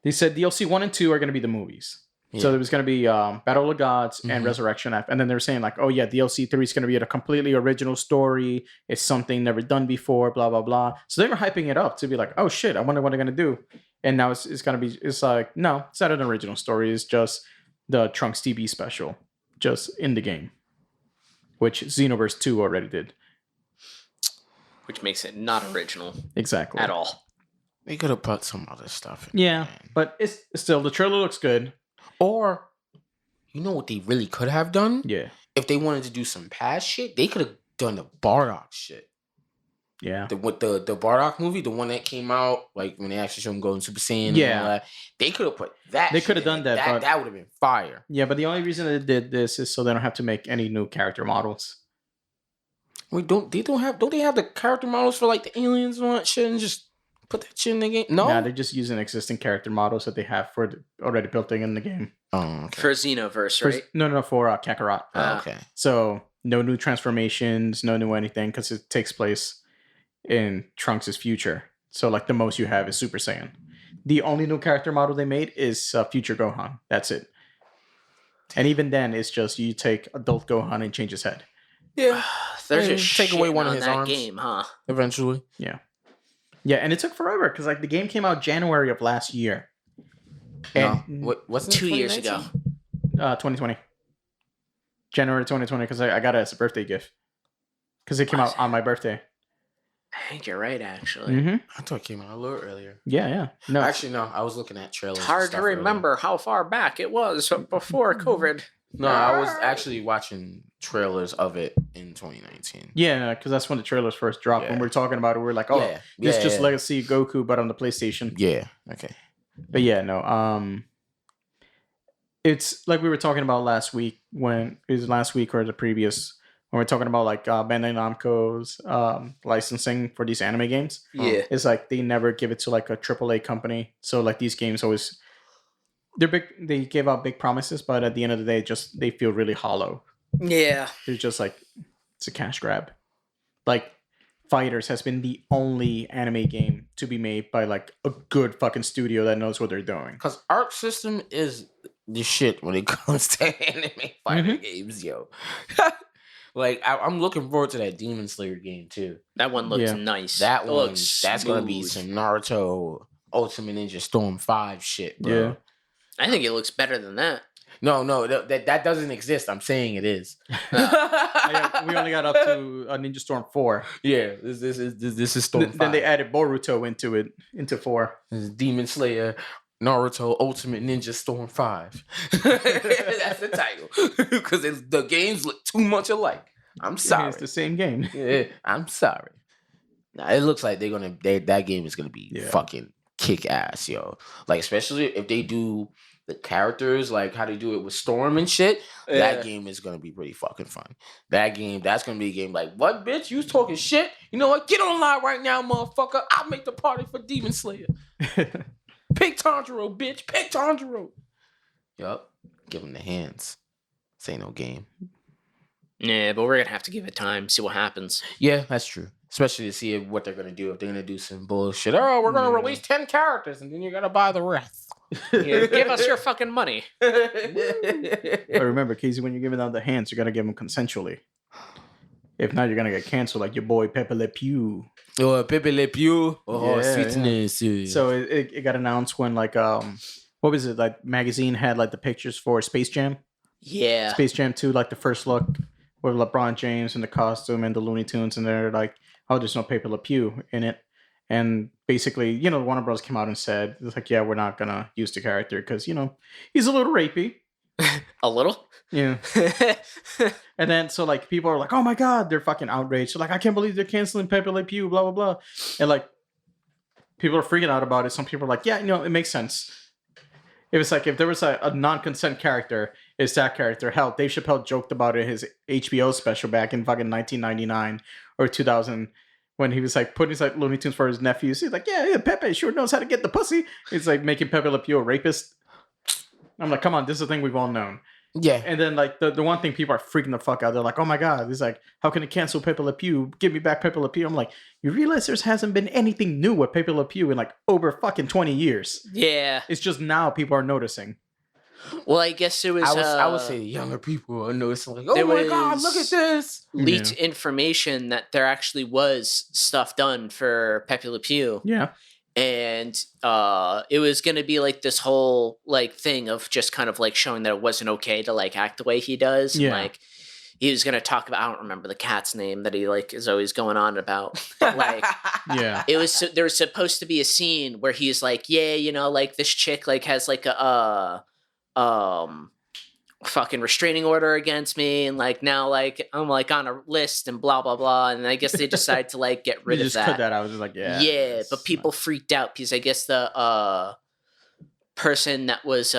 they said DLC 1 and 2 are going to be the movies. Yeah. So there was going to be Battle of Gods and Mhm. Resurrection F, and then they were saying like, oh yeah, DLC 3 is going to be a completely original story. It's something never done before, blah blah blah. So they were hyping it up to be like, oh shit, I wonder what they're going to do. And now it's going to be, it's like, no, it's not an original story. It's just the Trunks TV special, just in the game, which Xenoverse 2 already did. Which makes it not original Exactly. at all. They could have put some other stuff in. Yeah, man. but it's still, the trailer looks good. Or, you know what they really could have done? Yeah. If they wanted to do some past shit, they could have done the Bardock shit. Yeah. The Bardock movie, the one that came out, like when they actually showed him going Super Saiyan. Yeah. And all that, they could have put that. They shit could have in done it. that, but- That would have been fire. Yeah, but the only reason they did this is so they don't have to make any new character models. Wait, don't they have the character models for like the aliens and all that shit and just put that shit in the game? No. Nah, they're just using existing character models that they have already built in the game. Oh, okay. For Xenoverse, For, right? no, for Kakarot. Okay. So no new transformations, no new anything, because it takes place in Trunks' future. So like the most you have is Super Saiyan. The only new character model they made is Future Gohan. That's it. And even then, it's just you take adult Gohan and change his head. Yeah. They're And just take away shitting one of on his that arms. game, huh? Eventually. Yeah, and it took forever because like the game came out January of last year. And Wasn't it 2 years ago. 2020. January 2020, because I got it as a birthday gift. Because it came out on my birthday. I think you're right, actually. Mm-hmm. I thought it came out a little earlier. Yeah. No, Actually, no. I was looking at trailers. It's and hard to stuff earlier. remember how far back it was before COVID. No, I was actually watching trailers of it in 2019. yeah, because that's when the trailers first dropped. When Yeah. we were talking about it, we were like, oh, Yeah. this Yeah, just yeah. Legacy Goku, but on the PlayStation. Yeah. Okay. But yeah, no. It's like we were talking about last week when it was last week or the previous when we're talking about like Bandai Namco's licensing for these anime games. Yeah. It's like they never give it to like a AAA company. So like these games always they're big. They give out big promises, but at the end of the day, just they feel really hollow. Yeah. They're just like it's a cash grab. Like Fighters has been the only anime game to be made by like a good fucking studio that knows what they're doing. Because Arc System is the shit when it comes to anime fighter games, yo. Like, I'm looking forward to that Demon Slayer game, too. That one looks Yeah. nice. That It one, looks that's going to be smooth. some Naruto Ultimate Ninja Storm 5 shit, bro. Yeah. I think it looks better than that. No, that doesn't exist. I'm saying it is. We only got up to Ninja Storm 4. Yeah, this is Storm 5. Then they added Boruto into 4. This is Demon Slayer, Naruto Ultimate Ninja Storm 5. That's the title. Because the games look too much alike. I'm sorry. It's the same game. Yeah, I'm sorry. Now it looks like that game is gonna be fucking kick ass, yo. Like especially if they do the characters like how they do it with Storm and shit. That game is gonna be pretty fucking fun. That's gonna be a game like, what, bitch? You was talking shit? You know what? Get online right now, motherfucker. I'll make the party for Demon Slayer. Pick Tanjiro, bitch. Pick Tanjiro. Yup. Give him the hands. This ain't no game. Yeah, but we're gonna have to give it time, see what happens. Yeah, that's true. Especially to see what they're gonna do. If they're gonna do some bullshit. Oh, we're gonna release 10 characters and then you're gonna buy the rest. Yeah, give us your fucking money. But remember, Casey, when you're giving out the hands, you gotta give them consensually. If not, you're gonna get canceled, like your boy Pepe Le Pew. Oh, Pepe Le Pew. Oh, Yeah, sweetness. Yeah. So it got announced when like what was it, like magazine had like the pictures for Space Jam. Yeah. Space Jam 2, like the first look with LeBron James in the costume and the Looney Tunes, and they're like, oh, there's no Pepe Le Pew in it. And basically, you know, Warner Bros. Came out and said, it's like, yeah, we're not going to use the character because, you know, he's a little rapey. A little? Yeah. And then, so, like, people are like, oh, my God, they're fucking outraged. They're like, I can't believe they're canceling Pepe Le Pew, blah, blah, blah. And, like, people are freaking out about it. Some people are like, yeah, you know, it makes sense. It was like, if there was a non-consent character, it's that character. Hell, Dave Chappelle joked about it in his HBO special back in fucking 1999 or 2000 when he was like putting his like Looney Tunes for his nephews. He's like, yeah, Pepe sure knows how to get the pussy. It's like making Pepe Le Pew a rapist. I'm like, come on, this is a thing we've all known. Yeah. And then like the one thing people are freaking the fuck out. They're like, oh my God. It's like, how can it cancel Pepe Le Pew? Give me back Pepe Le Pew. I'm like, you realize there hasn't been anything new with Pepe Le Pew in like over fucking 20 years. Yeah. It's just now people are noticing. Well, I guess it was. I would say younger people are noticing like, oh my God, look at this. Leaked information that there actually was stuff done for Pepe Le Pew. Yeah. And it was going to be like this whole like thing of just kind of like showing that it wasn't okay to like act the way he does. Yeah. Like he was going to talk about, I don't remember the cat's name that he like is always going on about. But like, Yeah. it was, there was supposed to be a scene where he's like, yeah, you know, like this chick like has like a fucking restraining order against me, and like now like I'm like on a list and blah blah blah, and I guess they decided to like get rid You of just that. cut that out. I was just like, yeah. But people freaked out because I guess the person that was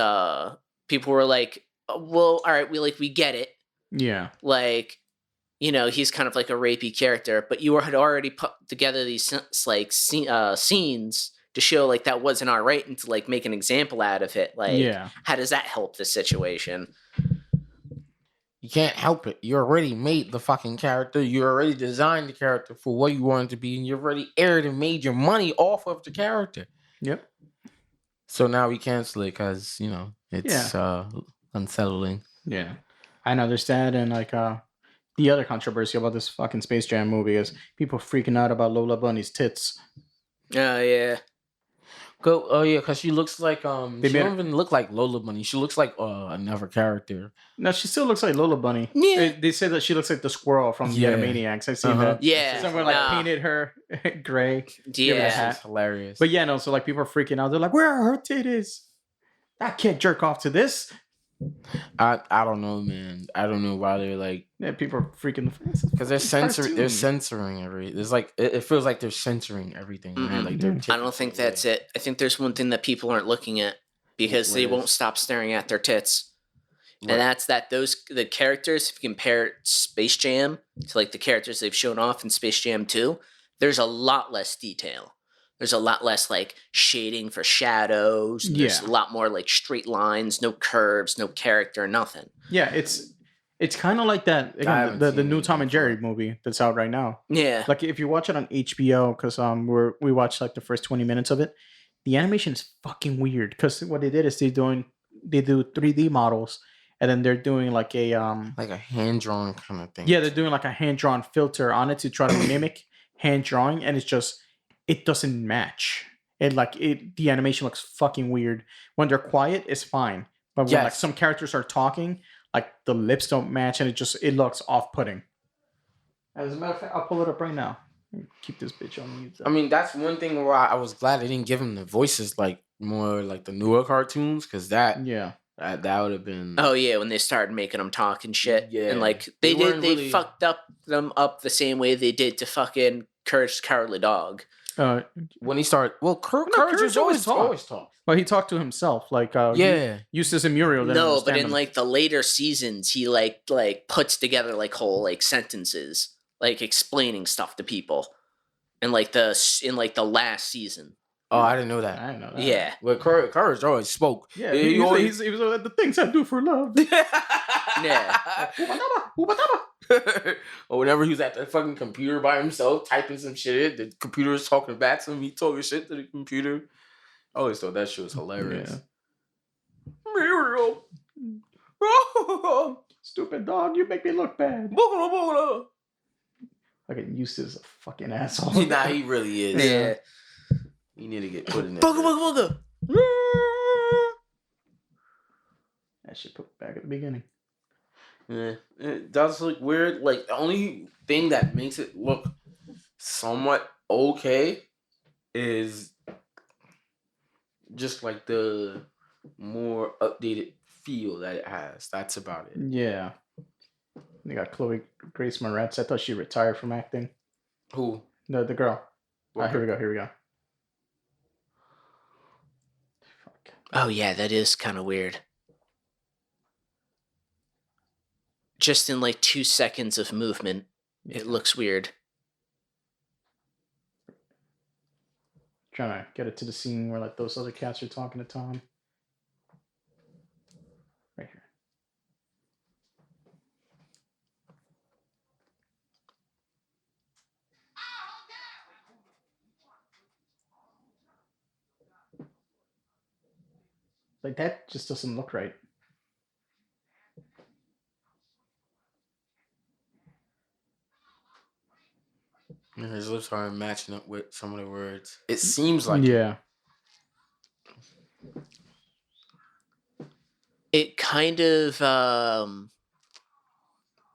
people were like, well, all right, we get it. Yeah. Like, you know, he's kind of like a rapey character, but you had already put together these like scenes to show like that wasn't all right, and to like make an example out of it. Like, how does that help the situation? You can't help it. You already made the fucking character. You already designed the character for what you wanted to be, and you already aired and made your money off of the character. Yep. So now we cancel it because, you know, it's unsettling. Yeah. I know there's that, and like the other controversy about this fucking Space Jam movie is people freaking out about Lola Bunny's tits. Oh yeah. Oh yeah, because she looks like she don't even look like Lola Bunny. She looks like another character. No, she still looks like Lola Bunny. Yeah. They say that she looks like the squirrel from the Animaniacs. I've seen that. Yeah. Someone like painted her gray. Yeah. It's hilarious. But yeah, no, so like people are freaking out. They're like, where are her titties? I can't jerk off to this. I don't know, man. I don't know why they're like. Yeah, people are freaking because they're censoring. They're censoring everything. There's like it feels like they're censoring everything. Right? Like I don't think that's it. I think there's one thing that people aren't looking at because they won't stop staring at their tits, and that's that the characters. If you compare Space Jam to like the characters they've shown off in Space Jam 2, there's a lot less detail. There's a lot less like shading for shadows. There's a lot more like straight lines, no curves, no character, nothing. Yeah, it's kind of like that. Again, the new Tom and Jerry movie that's out right now. Yeah, like if you watch it on HBO, because we watched like the first 20 minutes of it. The animation is fucking weird because what they did is they do 3D models, and then they're doing like a hand drawn kind of thing. Yeah, they're doing like a hand drawn filter on it to try to mimic hand drawing, and it's just. It doesn't match. The animation looks fucking weird. When they're quiet, it's fine, but when like Yes. some characters are talking, like the lips don't match, and it looks off-putting. As a matter of fact, I'll pull it up right now. Keep this bitch on mute. I mean, that's one thing where I was glad they didn't give him the voices like more like the newer cartoons, because that Yeah. would have been. Oh yeah, when they started making them talk and shit, Yeah. and like They they weren't really- fucked them up the same way they did to fucking Courage the Cowardly Dog. When he started, well, Courage Courage always always talk. Well, he talked to himself, like Yeah. Eustace and Muriel. Didn't No, but understand in him. like the later seasons, he like puts together like whole like sentences, like explaining stuff to people, and like in the last season. Oh, I didn't know that. I didn't know that. Yeah. Well, Courage always spoke. Yeah, he he always. was the things I do for love. Yeah. Or whenever he was at the fucking computer by himself typing some shit, the computer was talking back to him. He talking shit to the computer. I always thought that shit was hilarious. Muriel. Stupid dog, you make me look bad. Fucking Eustace is a fucking asshole. Nah, he really is. Yeah. You need to get put in there. Booga. That shit put back at the beginning. Yeah, it does look weird. Like the only thing that makes it look somewhat okay is just like the more updated feel that it has. That's about it. Yeah. They got Chloe Grace Moretz. I thought she retired from acting. Who? No, the girl. Here we go. Fuck. Oh yeah, that is kind of weird. Just in like 2 seconds of movement, it looks weird. Trying to get it to the scene where like those other cats are talking to Tom. Right here. Like that just doesn't look right. And his lips aren't matching up with some of the words. It seems like Yeah. It kind of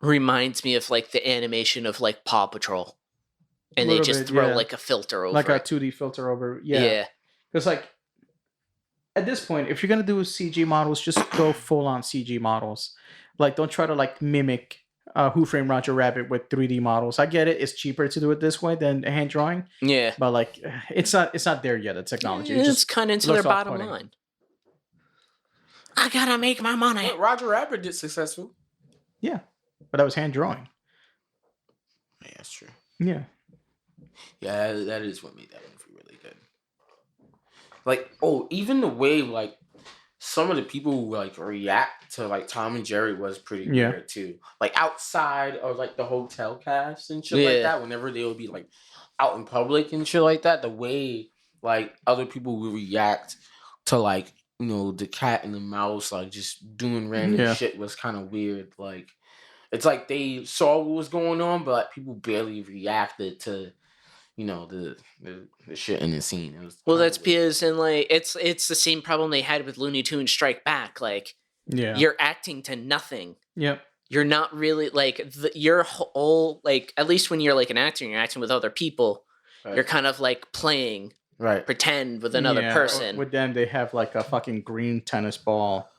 reminds me of like the animation of like Paw Patrol, and they Little just bit, throw yeah. like a filter over Like a it. 2D filter over. Yeah. Yeah. Because like at this point, if you're gonna do CG models, just go full on CG models. Like don't try to like mimic Who Framed Roger Rabbit with 3D models. I get it; it's cheaper to do it this way than hand drawing. Yeah. But like, it's not there yet. The technology. It It's just kind of into their looks bottom off-putting. line. I gotta make my money. Well, Roger Rabbit did successful. yeah, but that was hand drawing. Yeah, that's true. Yeah. Yeah, that is what made that movie really good. Like, even the way like some of the people who like react to like Tom and Jerry was pretty Yeah. weird too. Like outside of like the hotel cast and shit like Yeah. that, whenever they would be like out in public and shit like that, the way like other people would react to like, you know, the cat and the mouse like just doing random Yeah. shit was kind of weird. Like it's like they saw what was going on, but like, people barely reacted to, you know, the shit in the scene. It was Well, kinda that's weird. because and like it's the same problem they had with Looney Tunes Strike Back. Like Yeah. you're acting to nothing. Yep. You're not really like your whole like at least when you're like an actor, and you're acting with other people. Right. You're kind of like playing Right. pretend with another Yeah, person. With them, they have like a fucking green tennis ball.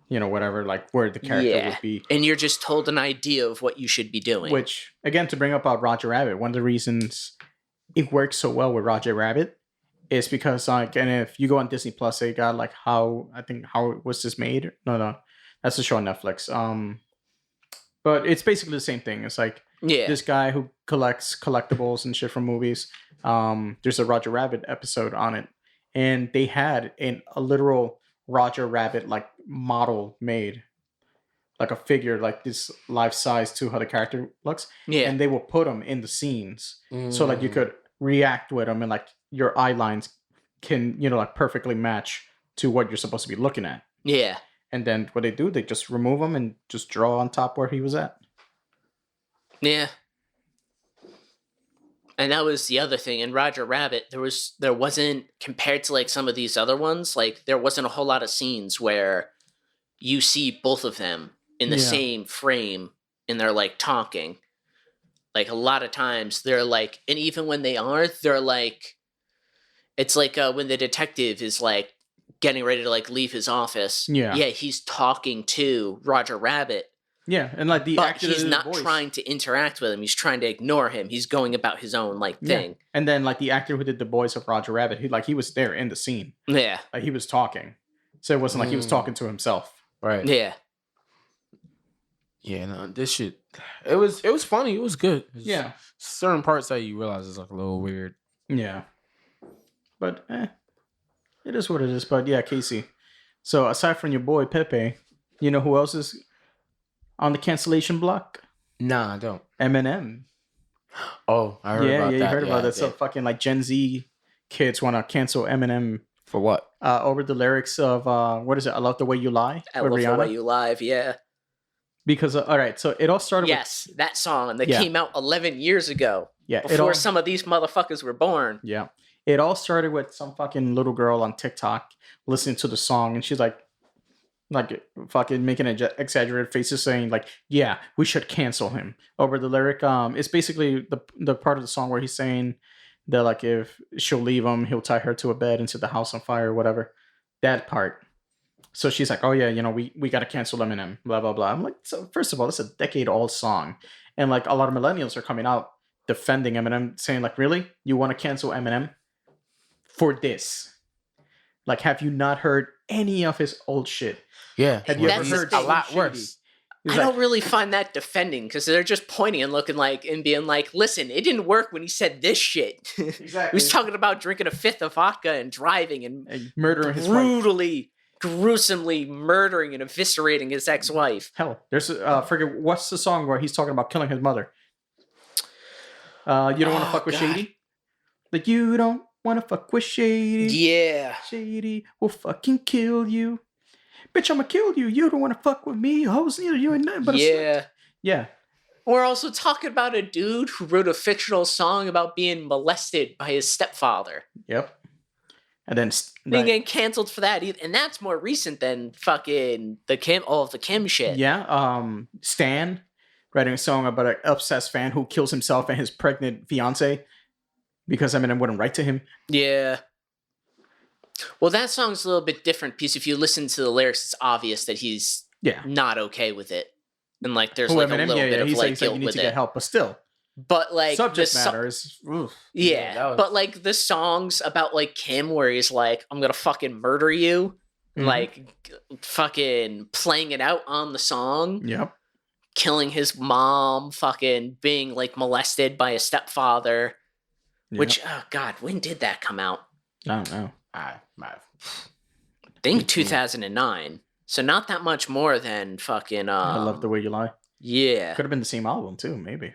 You know, whatever, like where the character Yeah. would be. And you're just told an idea of what you should be doing. Which, again, to bring up Roger Rabbit, one of the reasons it works so well with Roger Rabbit is because, like, and if you go on Disney Plus, they got like how was this made? No, that's the show on Netflix. But it's basically the same thing. It's like yeah. this guy who collects collectibles and shit from movies. There's a Roger Rabbit episode on it, and they had a literal Roger Rabbit like model made, like a figure, like this life size to how the character looks, Yeah. and they will put them in the scenes, so like you could react with them, and like your eye lines can, you know, like perfectly match to what you're supposed to be looking at. Yeah. And then what they do, they just remove them and just draw on top where he was at. Yeah. And that was the other thing. In Roger Rabbit, there wasn't, compared to like some of these other ones, like there wasn't a whole lot of scenes where you see both of them in the same frame and they're like talking. Like a lot of times they're like, and even when they are, they're like, it's like when the detective is like getting ready to like leave his office. Yeah. Yeah, he's talking to Roger Rabbit. Yeah, and like the But actor he's did the not voice. trying to interact with him. He's trying to ignore him. He's going about his own like thing. And then like the actor who did the voice of Roger Rabbit, he was there in the scene. Yeah. Like he was talking. So it wasn't like he was talking to himself. Right. Yeah. Yeah, no, this shit. It was funny. It was good. It was Yeah. certain parts that you realize is like a little weird. Yeah. But it is what it is. But yeah, Casey. So aside from your boy Pepe, you know who else is on the cancellation block? Nah, I don't. Eminem. Oh, I heard about that. You heard about that. Yeah. So fucking like Gen Z kids want to cancel Eminem For what? over the lyrics of what is it? I Love the Way You Lie. I with love the Rihanna. way you live. Yeah. Because all right, so it all started Yes, that song that Yeah. came out 11 years ago with it before all, some of these motherfuckers were born. yeah. It all started with some fucking little girl on TikTok listening to the song, and she's like fucking making exaggerated faces, saying like, "Yeah, we should cancel him." Over the lyric, it's basically the part of the song where he's saying that like if she'll leave him, he'll tie her to a bed and set the house on fire or whatever. That part. So she's like, "Oh yeah, we got to cancel Eminem." Blah blah blah. I'm like, so first of all, it's a decade-old song, and like a lot of millennials are coming out defending Eminem, saying like, "Really, you want to cancel Eminem for this? Like, have you not heard any of his old shit? Yeah. Have you ever That's the heard thing. a lot Shady?" worse? He's I like, don't really find that defending because they're just pointing and looking like and being like, listen, it didn't work when he said this shit. He exactly. was talking about drinking a fifth of vodka and driving and And murdering his wife. brutally, gruesomely murdering and eviscerating his ex-wife. Hell, there's forget what's the song where he's talking about killing his mother. You don't want to Oh, fuck with God. Shady. Like you don't want to fuck with Shady. Yeah. Shady will fucking kill you. Bitch, I'ma kill you. You don't want to fuck with me. Hoes neither you ain't nothing but a slut. Yeah. Yeah. We're also talking about a dude who wrote a fictional song about being molested by his stepfather. Yep. And then Being getting canceled for that. And that's more recent than fucking all of the Kim shit. yeah, Stan writing a song about an obsessed fan who kills himself and his pregnant fiance because Eminem wouldn't write to him. Yeah. Well, that song's a little bit different because if you listen to the lyrics, it's obvious that he's Yeah. not okay with it. And like there's Who like a Eminem? little bit of He said like you guilt need with to get it. help, but still, But like subject the matter is oof. Yeah, that was- but like the songs about like Kim where he's like, I'm gonna fucking murder you, Mhm. like fucking playing it out on the song, Yep. killing his mom, fucking being like molested by a stepfather. Yep. Which oh god, when did that come out? I don't know. I think 2009. So not that much more than fucking I love the way you lie. yeah. Could have been the same album too, maybe.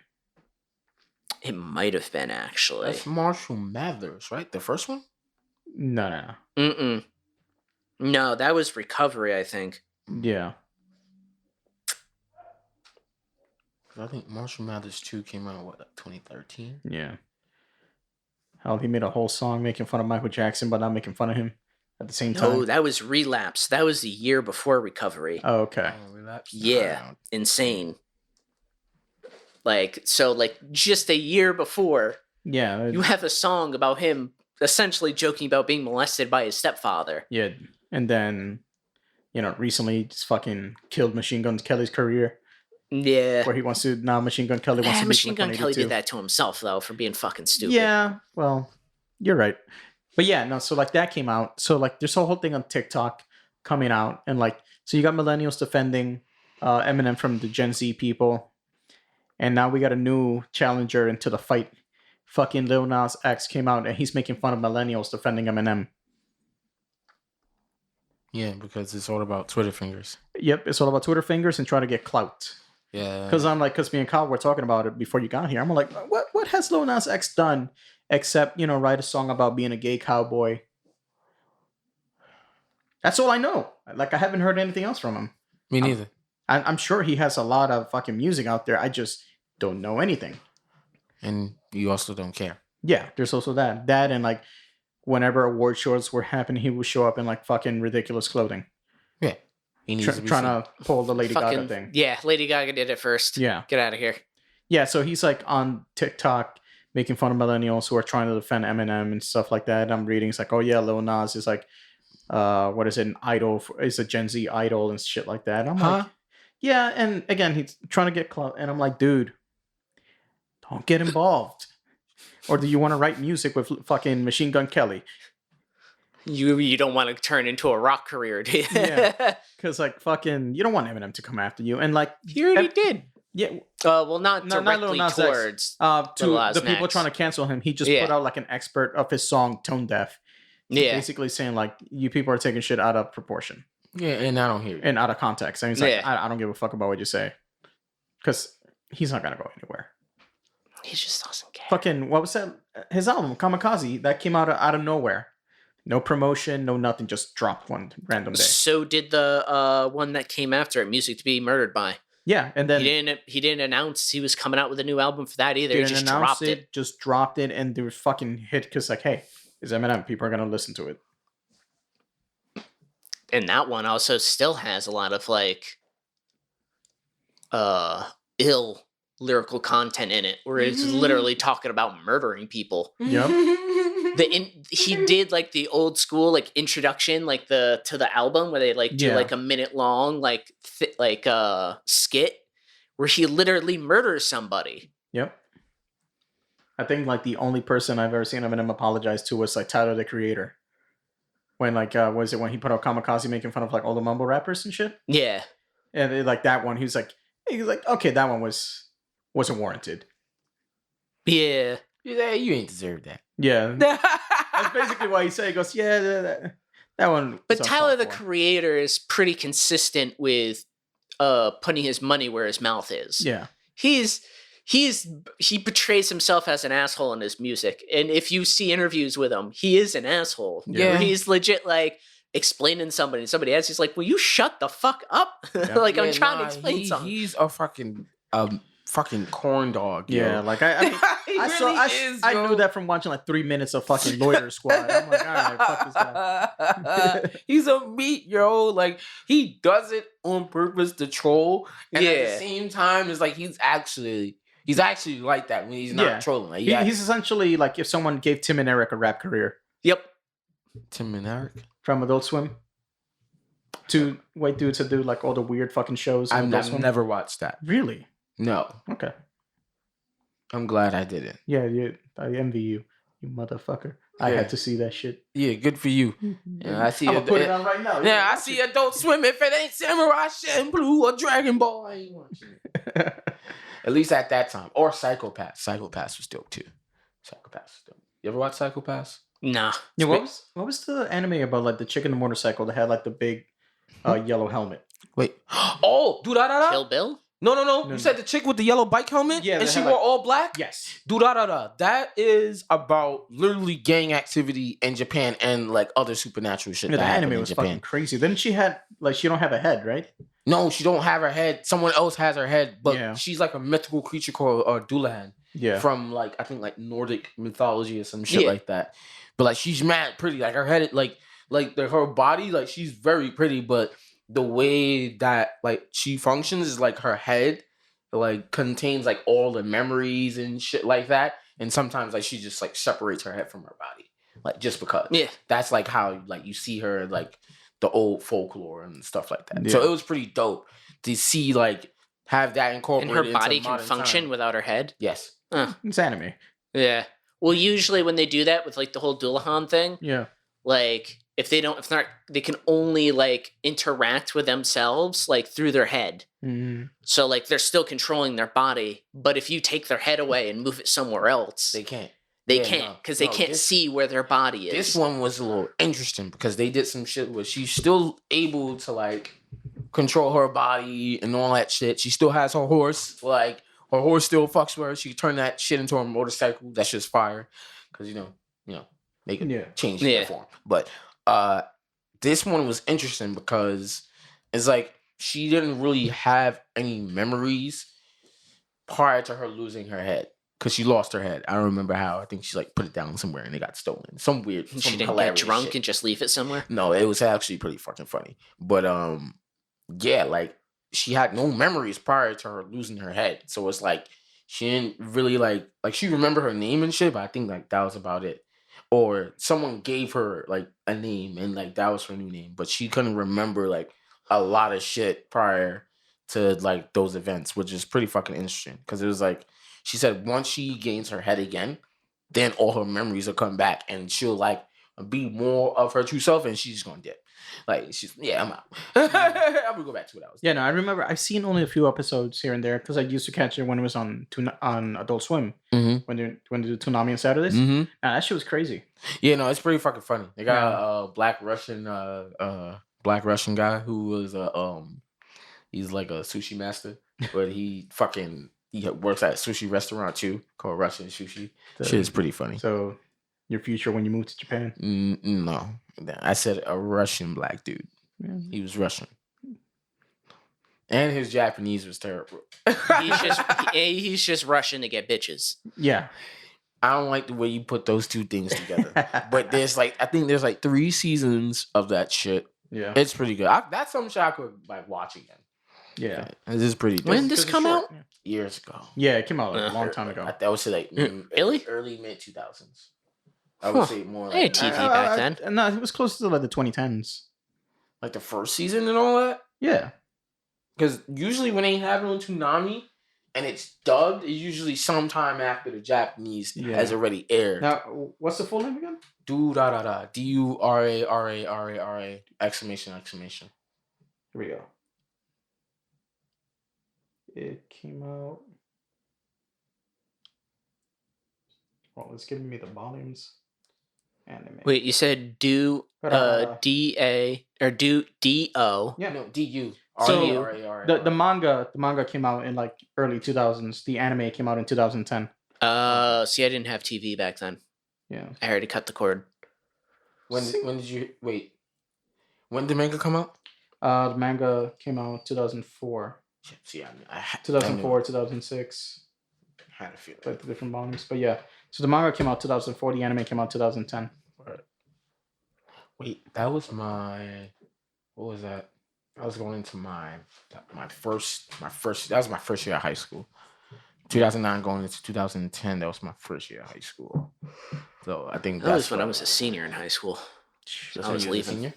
It might have been actually. That's Marshall Mathers, right? The first one? No. Mm-mm. No, that was Recovery, I think. Yeah. I think Marshall Mathers 2 came out, what, like 2013? Yeah. Hell, he made a whole song making fun of Michael Jackson, but not making fun of him at the same time. No, that was Relapse. That was the year before Recovery. Oh, okay. Oh, Relapse? Yeah. Insane. Like, so, like, just a year before, Yeah. you have a song about him essentially joking about being molested by his stepfather. Yeah. And then, recently just fucking killed Machine Gun Kelly's career. Yeah. Where he wants to, now Machine Gun Kelly wants to be Machine Gun Kelly Blink-182. did that to himself, though, for being fucking stupid. Yeah, well, you're right. But yeah, no, so like that came out. So like there's a whole thing on TikTok coming out. And like, so you got millennials defending Eminem from the Gen Z people. And now we got a new challenger into the fight. Fucking Lil Nas X came out and he's making fun of millennials defending Eminem. Yeah, because it's all about Twitter fingers. Yep, it's all about Twitter fingers and trying to get clout. Yeah. Because me and Kyle were talking about it before you got here. I'm like, what has Lil Nas X done except, write a song about being a gay cowboy? That's all I know. Like, I haven't heard anything else from him. Me neither. I'm sure he has a lot of fucking music out there. I just don't know anything. and you also don't care. Yeah, there's also that. That and like whenever award shows were happening, he would show up in like fucking ridiculous clothing. Yeah, he needs to be Trying seen. to pull the Lady Fucking Gaga thing. yeah, Lady Gaga did it first. Yeah. Get out of here. Yeah, so he's like on TikTok making fun of millennials who are trying to defend Eminem and stuff like that. I'm reading, it's like, oh yeah, Lil Nas is like, what is it, an idol, is a Gen Z idol and shit like that. I'm like, yeah, and again, he's trying to get clout, and I'm like, dude, don't get involved. Or do you want to write music with fucking Machine Gun Kelly? You don't want to turn into a rock career, do you? Yeah. Because like fucking, you don't want Eminem to come after you, and like He already did. yeah, Well, not No, not directly Lil Nas X. towards. to Lil Nas the people X. trying to cancel him, he just Yeah. put out like an expert of his song Tone Deaf. Yeah. Basically saying like, you people are taking shit out of proportion Yeah, and I don't hear it. and out of context. And he's like, Yeah. I don't give a fuck about what you say. Because he's not going to go anywhere. He just doesn't care. Fucking, what was that? His album, Kamikaze, that came out of nowhere. No promotion, no nothing, just dropped one random day. So did the one that came after it, Music to Be Murdered By. Yeah, and then He didn't announce he was coming out with a new album for that either. He didn't just announce dropped it. just dropped it, and there was fucking hit because like, hey, it's Eminem, people are going to listen to it. And that one also still has a lot of like ill lyrical content in it, where it's literally talking about murdering people. Yep. He did like the old school like introduction like to the album where they like do Yeah. like a minute long like skit where he literally murders somebody. Yep. I think like the only person I've ever seen Eminem apologize to was like Tyler the Creator. When like was it when he put out Kamikaze making fun of like all the mumble rappers and shit? Yeah. And like that one, he was like, okay, that one wasn't warranted. Yeah. Yeah, you ain't deserve that. Yeah. That's basically why he said. He goes, yeah, that one. But was Tyler the uncalled for. Creator is pretty consistent with putting his money where his mouth is. Yeah. He portrays himself as an asshole in his music, and if you see interviews with him, he is an asshole. Yeah. Where he's legit like explaining somebody, and somebody else, he's like, "Will you shut the fuck up?" Like I'm trying to explain something. He's a fucking corn dog. Yo. Yeah, like I mean, He I saw, really is, I yo. knew that from watching like 3 minutes of fucking Loiter Squad. I'm like, all right, fuck this guy. He's a meat, yo. Like he does it on purpose to troll, and at the Yeah. same time, it's like he's actually like that when he's not Yeah. trolling. Like, He's essentially like if someone gave Tim and Eric a rap career Yep. Tim and Eric. from Adult Swim. Two white dudes that do like all the weird fucking shows. on Adult I've Swim. never watched that. Really. No, Okay. I'm glad I didn't. Yeah, I envy you, you motherfucker. I Yeah. had to see that shit. Yeah, good for you. Yeah, I see. I'm gonna put it on right now. Yeah, I see Adult Swim. If it ain't Samurai Champloo or Dragon Ball, I ain't watching it. At least at that time. Or Psychopath. Psychopath was dope too. Psychopath was dope. You ever watch Psychopath? Nah. Yeah, what was the anime about like the chick in the motorcycle that had like the big yellow helmet? Wait. Oh, do-da-da-da. Kill Bill? No. No. You said the chick with the yellow bike helmet? Yeah, And that she had, wore like- all black? Yes. Do-da-da-da. That is about literally gang activity in Japan and like other supernatural shit Yeah, the that happened anime in was Japan. fucking crazy. Then she had like she don't have a head, right? No, she don't have her head. Someone else has her head, but Yeah. she's like a mythical creature called Dullahan. Yeah. From like I think like Nordic mythology or some shit Yeah. like that. But like she's mad pretty. Like her head, her body, like she's very pretty. But the way that like she functions is like her head like contains like all the memories and shit like that. And sometimes like she just like separates her head from her body, like just because. Yeah. That's like how like you see her like the old folklore and stuff like that. Yeah. So it was pretty dope to see like have that And incorporated. her into body can modern function time. without her head? Yes. It's anime. Yeah. Well, usually when they do that with like the whole Dullahan thing, Yeah. like if they can only like interact with themselves like through their head. Mm-hmm. So like they're still controlling their body, but if you take their head away and move it somewhere else, They can't. they yeah, can't no. because they No, can't this- see where their body is. This one was a little interesting because they did some shit where she's still able to like control her body and all that shit. She still has her horse. Like her horse still fucks with her. She can turn that shit into a motorcycle. That's just fire. Because you know, make it Yeah. change Yeah. the form. But this one was interesting because it's like she didn't really have any memories prior to her losing her head. because she lost her head. I don't remember how. I think she like put it down somewhere and it got stolen. Some weird. She Some didn't get hilarious drunk shit. and just leave it somewhere. No, it was actually pretty fucking funny. But yeah, like she had no memories prior to her losing her head, so it's like she didn't really like she remembered her name and shit, but I think like that was about it. Or someone gave her like a name and like that was her new name, but she couldn't remember like a lot of shit prior to like those events, which is pretty fucking interesting because it was like she said once she gains her head again, then all her memories will come back and she'll like be more of her true self and she's gonna dip. Like she's I'm out. I'm gonna go back to what I was. Yeah, no, I remember I've seen only a few episodes here and there because I used to catch it when it was on Adult Swim Mm-hmm. when they do Toonami on Saturdays. Mm-hmm. Nah, that shit was crazy. Yeah, no, it's pretty fucking funny. They got Yeah. a black Russian guy who was he's like a sushi master, but he works at a sushi restaurant too called Russian Sushi. So- Shit is pretty funny. So your future when you move to Japan. No, I said a Russian black dude. Yeah. He was Russian, and his Japanese was terrible. He's just rushing to get bitches. Yeah. I don't like the way you put those two things together. But I think there's like 3 seasons of that shit. Yeah. It's pretty good. That's some shit I could like watch again. Yeah. This is pretty. When did this Because it's come short. out? Years ago. Yeah, it came out like a long time ago. I would say like Really? early mid 2000s. I would say more I like had TV back then. No, it was close to like the 2010s. like the first season and all that. Yeah. Because usually when they have it on Toonami and it's dubbed, it's usually sometime after the Japanese has already aired. Now, what's the full name again? Durarara. Durarara. Exclamation. Here we go. It came out. Well, it's giving me the volumes. Anime. Wait, you said D-A or D-O. Yeah. No, DU. So, R-A-R-A-R-A. The manga came out in like early 2000s. The anime came out in 2010. See, I didn't have TV back then. Yeah. I had to cut the cord. When did you wait? When did manga come out? The manga came out 2004. See, I 2004, 2006. I had a feeling. Like the different volumes. But yeah. So the manga came out 2004. The anime came out 2010. Wait, that was my. What was that? I was going into my first. That was my first year of high school. 2009 going into 2010. That was my first year of high school. So I think That was when I was a senior in high school. That's I was when you were a leaving. senior?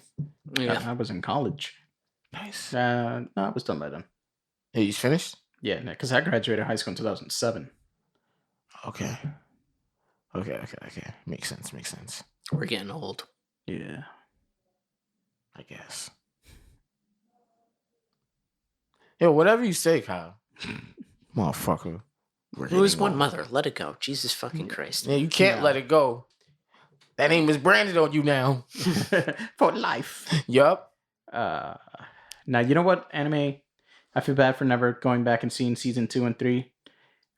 Yeah. I was in college. Nice. No, I was done by then. Hey, you finished? Yeah, because I graduated high school in 2007. Okay. Makes sense. We're getting old. Yeah. I guess. Yo, whatever you say, Kyle. Motherfucker. Who is one mother? Let it go. Jesus fucking Christ. Yeah, you can't No. let it go. That name is branded on you now. For life. Yup. Now, you know what anime? I feel bad for never going back and seeing season 2 and 3.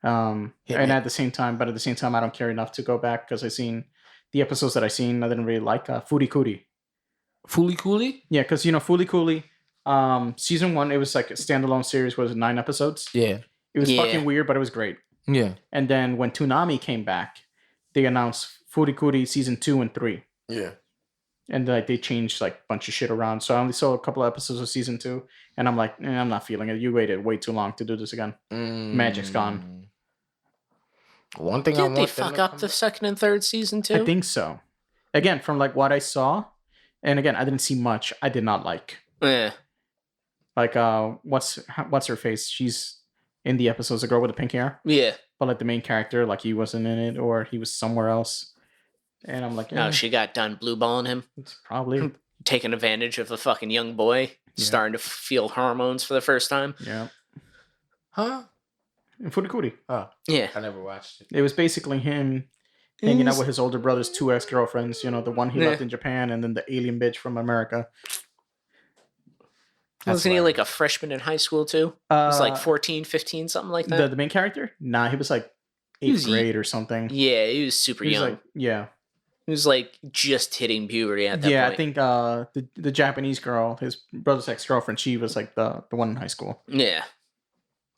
And at the same time, I don't care enough to go back because I've seen the episodes that I seen. I didn't really like Furikuri. Fooly Cooly? Yeah, because Furikuri, season 1, it was like a standalone series, was 9 episodes. Yeah. It was Yeah. fucking weird, but it was great. Yeah. And then when Toonami came back, they announced Furikuri season 2 and 3. Yeah. And like they changed like a bunch of shit around. So I only saw a couple of episodes of season 2, and I'm like, I'm not feeling it. You waited way too long to do this again. Magic's gone. One thing I Did want they them fuck to up come- the second and third season too? I think so. Again, from like what I saw, and again, I didn't see much. I did not like. Yeah. Like what's her face? She's in the episodes, the girl with the pink hair. Yeah. But like the main character, like he wasn't in it, or he was somewhere else. And I'm like, No, she got done blue balling him, it's probably taking advantage of a fucking young boy, Yeah. starting to feel hormones for the first time. yeah. Huh? And Furikuri. Oh, Yeah. I never watched it. It was basically him hanging out with his older brother's 2 ex-girlfriends. You know, the one he left in Japan, and then the alien bitch from America. Wasn't he like a freshman in high school too? He was like 14, 15, something like that. the main character? Nah, he was like He 8th was grade or something. Yeah, he was super He was young. like, yeah. He was like just hitting puberty at that Yeah, point. I think the Japanese girl, his brother's ex-girlfriend, she was like the one in high school. Yeah.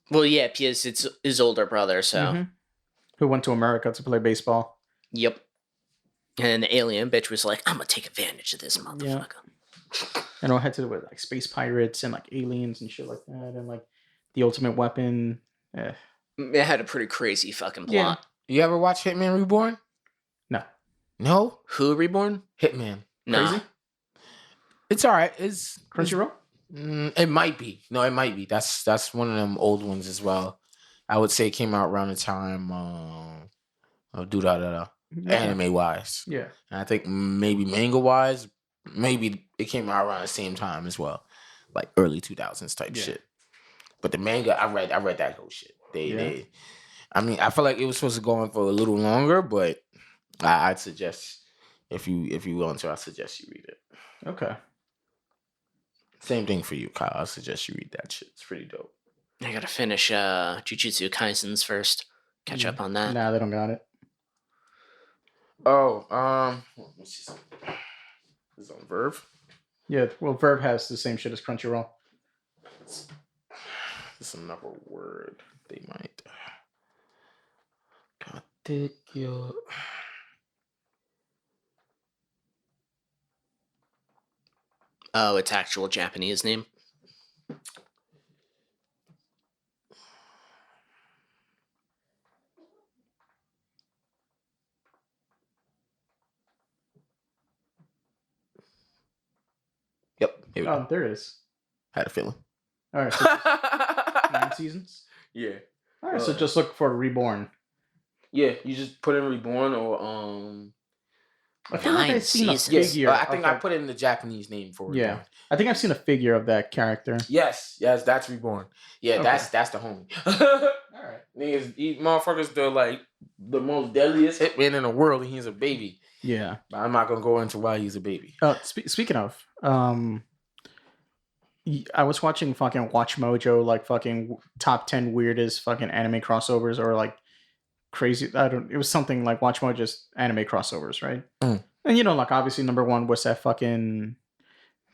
Well, yeah, because it's his older brother, so. Mhm. who went to America to play baseball. Yep. And the alien bitch was like, I'm gonna take advantage of this motherfucker. And it had to do with like space pirates and like aliens and shit like that, and like the ultimate weapon. It had a pretty crazy fucking plot. You ever watch Hitman Reborn? No. No? Who Reborn? Hitman. No. Crazy? It's all right. It's Crunchyroll? It might be. No, it might be. That's one of them old ones as well. I would say it came out around the time anime wise. Yeah. And I think maybe manga wise, maybe it came out around the same time as well. Like early 2000s type shit. But the manga, I read that whole shit. I mean, I feel like it was supposed to go on for a little longer, but I'd suggest if you want to, I suggest you read it. Okay. Same thing for you, Kyle. I suggest you read that shit. It's pretty dope. I gotta finish Jujutsu Kaisens first. Catch up on that. Nah, they don't got it. Oh, let me see something. Is it on Verve? Yeah, well, Verve has the same shit as Crunchyroll. It's another word they might. God, take your. Oh, its actual Japanese name. Yep. Here we go. There it is. Had a feeling. All right, so 9 seasons. Yeah. All right, so just look for Reborn. Yeah, you just put in Reborn or I feel like I've seen a figure. I think I put in the Japanese name for Reborn. Yeah, I think I've seen a figure of that character. Yes, that's Reborn. Yeah, Okay. that's the homie. All right. Niggas, these motherfuckers, they're the most deadliest hitman in the world, and he's a baby. Yeah. But I'm not gonna go into why he's a baby. Speaking of, I was watching fucking Watch Mojo, like fucking top 10 weirdest fucking anime crossovers, or like crazy. It was something like Watch Mojo's anime crossovers, right? Mm. And like obviously number one was that fucking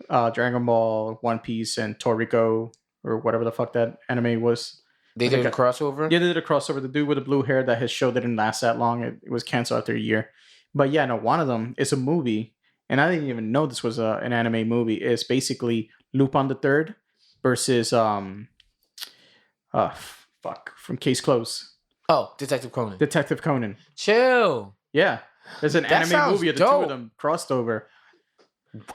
Dragon Ball, One Piece, and Toriko, or whatever the fuck that anime was. They did a crossover? Yeah, they did a crossover. The dude with the blue hair, that his show didn't last that long. It was canceled after a year. But yeah, no, one of them is a movie, and I didn't even know this was an anime movie. It's basically Lupin the Third versus from Case Closed. Oh, Detective Conan. Chill. Yeah, there's an That anime movie of the dope. two of them crossed over.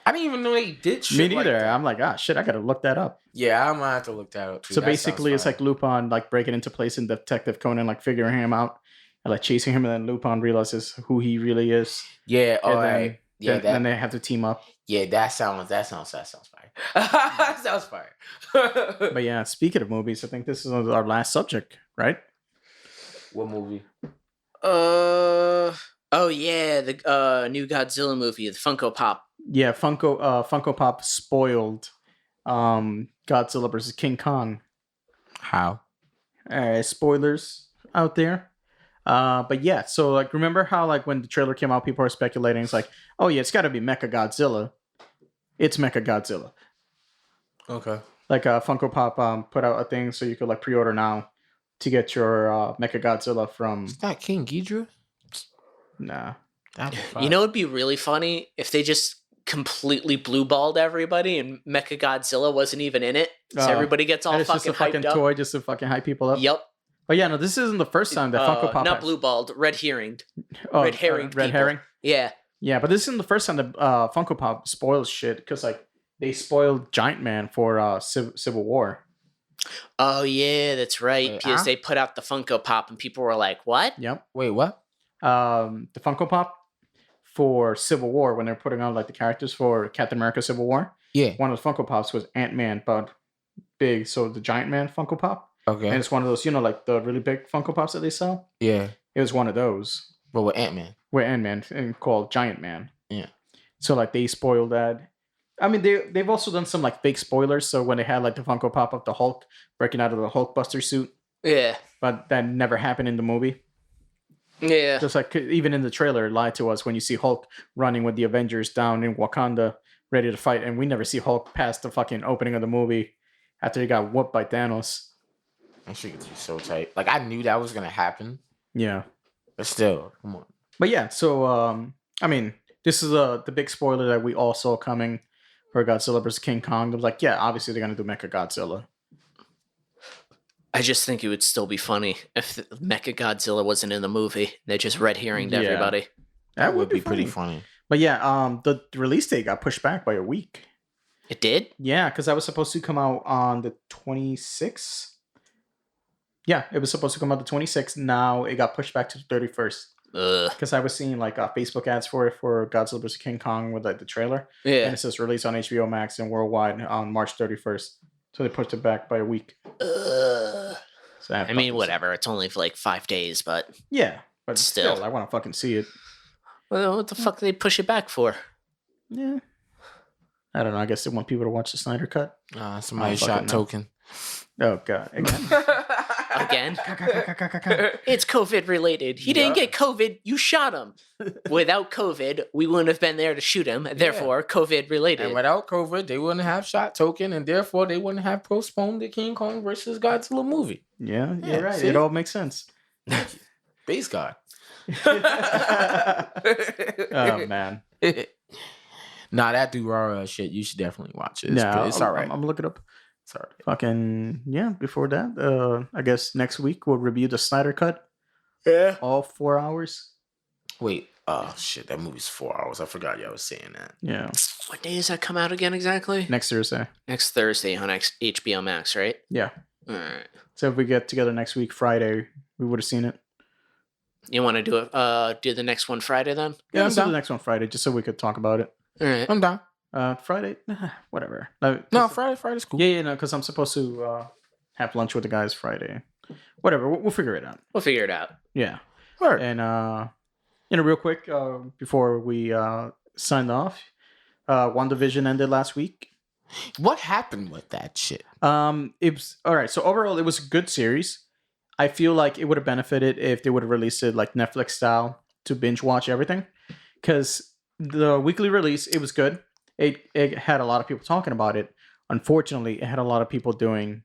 I didn't even know they did shit. Me neither. Like that. I'm like, shit, I gotta look that up. Yeah, I'm gonna have to look that up too. So That basically, sounds it's like Lupin like breaking into place in Detective Conan, like figuring him out and like chasing him, and then Lupin realizes who he really is. Yeah, all and right. Then they have to team up. Yeah, that sounds fire. That sounds fire. But yeah, speaking of movies, I think this is our last subject, right? What movie? Oh yeah, the new Godzilla movie, the Funko Pop. Yeah, Funko Pop spoiled Godzilla versus King Kong. How? Spoilers out there. But yeah, so like remember how like when the trailer came out, people are speculating, it's like, oh yeah, it's gotta be Mecha Godzilla. It's Mecha Godzilla. Okay. Like Funko Pop put out a thing so you could like pre-order now to get your Mecha Godzilla from. It's not King Ghidorah? Nah. You know, it'd be really funny if they just completely blue-balled everybody and Mecha Godzilla wasn't even in it, so everybody gets all it's fucking just a fucking hyped up. toy just to fucking hype people up. Yep. But yeah, no, this isn't the first time that Funko Pop not has... blue-balled, red-herringed. Red people. herring. Yeah. Yeah, but this isn't the first time that Funko Pop spoils shit, because like they spoiled Giant Man for Civil War. Oh yeah, that's right. Wait, because they put out the Funko Pop and people were like, "What?" Yep. Wait, what? The Funko Pop for Civil War, when they're putting on like the characters for Captain America Civil War. Yeah. One of the Funko Pops was Ant-Man, but big, so the Giant Man Funko Pop. Okay. And it's one of those, like the really big Funko Pops that they sell. Yeah. It was one of those. But with Ant-Man. With Ant-Man, and called Giant Man. Yeah. So like they spoiled that. I mean, they've also done some like fake spoilers. So when they had like the Funko Pop of the Hulk breaking out of the Hulkbuster suit, Yeah. but that never happened in the movie. Yeah. Just like even in the trailer, it lied to us when you see Hulk running with the Avengers down in Wakanda, ready to fight, and we never see Hulk past the fucking opening of the movie after he got whooped by Thanos. That shit gets me so tight. Like I knew that was gonna happen. Yeah. But still, come on. But yeah, so I mean, this is the big spoiler that we all saw coming for Godzilla vs. King Kong. It was like, yeah, obviously they're gonna do Mecha Godzilla. I just think it would still be funny if Mecha Godzilla wasn't in the movie. They just red herringed everybody. That would be pretty funny. But yeah, the release date got pushed back by a week. It did? Yeah, because that was supposed to come out on the 26th. Yeah, it was supposed to come out the 26th. Now it got pushed back to the 31st. Because I was seeing like Facebook ads for it for Godzilla vs. King Kong with like the trailer. Yeah. And it says release on HBO Max and worldwide on March 31st. So they pushed it back by a week. So I mean, whatever. It's only for like 5 days, but yeah, but Still. I want to fucking see it. well, what the fuck did they push it back for? Yeah. I don't know. I guess they want people to watch the Snyder cut. Somebody fucking shot know. Token. Oh god. Again? It's COVID related. He didn't get COVID. You shot him. Without COVID, we wouldn't have been there to shoot him. Therefore, COVID related. And without COVID, they wouldn't have shot Token, and therefore they wouldn't have postponed the King Kong versus Godzilla movie. Yeah, Yeah, you're right. see? It all makes sense. Base God. Oh man. Nah, that do shit. You should definitely watch it. It's all right. I'm gonna look it up. It's all right. Fucking yeah. Before that, I guess next week we'll review the Snyder cut. Yeah. All 4 hours. Wait. Oh shit, that movie's 4 hours. I forgot y'all was saying that. Yeah. What day does that come out again exactly? Next Thursday. Next Thursday on HBO Max, right? Yeah. All right. So if we get together next week, Friday, we would have seen it. You want to do it? Do the next one Friday then? Yeah, I'm let's do the down. next one Friday, just so we could talk about it. All right. I'm down. Friday, whatever. No, Friday's cool. Yeah, no, because I'm supposed to have lunch with the guys Friday. Whatever, we'll figure it out. We'll figure it out. Yeah, Word. and real quick, before we signed off, WandaVision ended last week. What happened with that shit? It was all right. So overall, it was a good series. I feel like it would have benefited if they would have released it like Netflix style to binge watch everything, because the weekly release, it was good. It had a lot of people talking about it. Unfortunately, it had a lot of people doing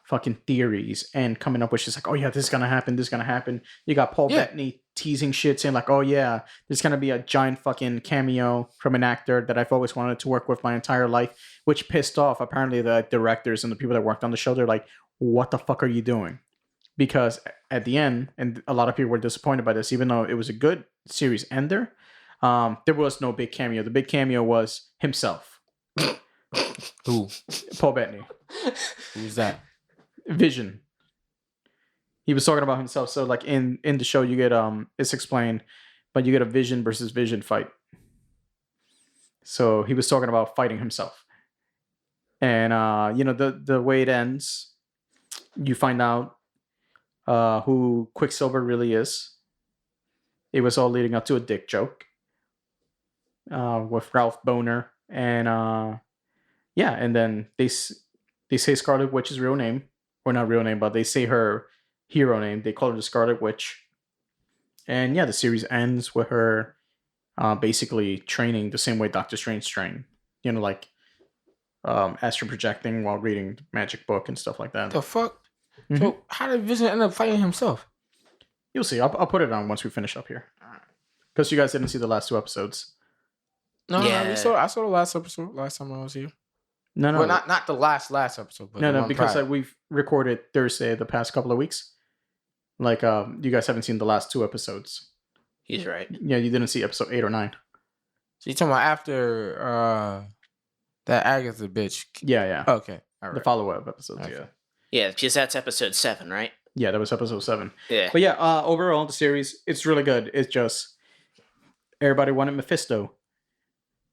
fucking theories and coming up with just like, oh yeah, this is gonna happen, this is gonna happen. You got Paul Bettany teasing shit, saying like, oh yeah, there's gonna be a giant fucking cameo from an actor that I've always wanted to work with my entire life, which pissed off apparently the directors and the people that worked on the show. They're like, what the fuck are you doing? Because at the end, and a lot of people were disappointed by this, even though it was a good series ender, there was no big cameo. The big cameo was himself. Who? Paul Bettany. Who's that? Vision. He was talking about himself. So like in the show you get it's explained, but you get a Vision versus Vision fight. So he was talking about fighting himself. And the way it ends, you find out who Quicksilver really is. It was all leading up to a dick joke with Ralph Boner. And and then they say Scarlet Witch's real name. Or not real name, but they say her hero name. They call her the Scarlet Witch. And yeah, the series ends with her basically training the same way Doctor Strange trained. You know, like astral projecting while reading the magic book and stuff like that. The fuck? Mhm. So how did Vision end up fighting himself? You'll see. I'll put it on once we finish up here. Because you guys didn't see the last 2 episodes. No, Yeah. I saw the last episode last time I was here. No. Well, not the last episode, but the No, one because prior. we've recorded Thursday the past couple of weeks. Like, you guys haven't seen the last 2 episodes. He's right. Yeah, you didn't see episode 8 or 9. So you talking about after that Agatha bitch? Yeah. Okay, all right. The follow-up episodes, Okay. yeah. Yeah, because that's episode 7, right? Yeah, that was episode 7. Yeah. But yeah, overall, the series, it's really good. It's just, everybody wanted Mephisto.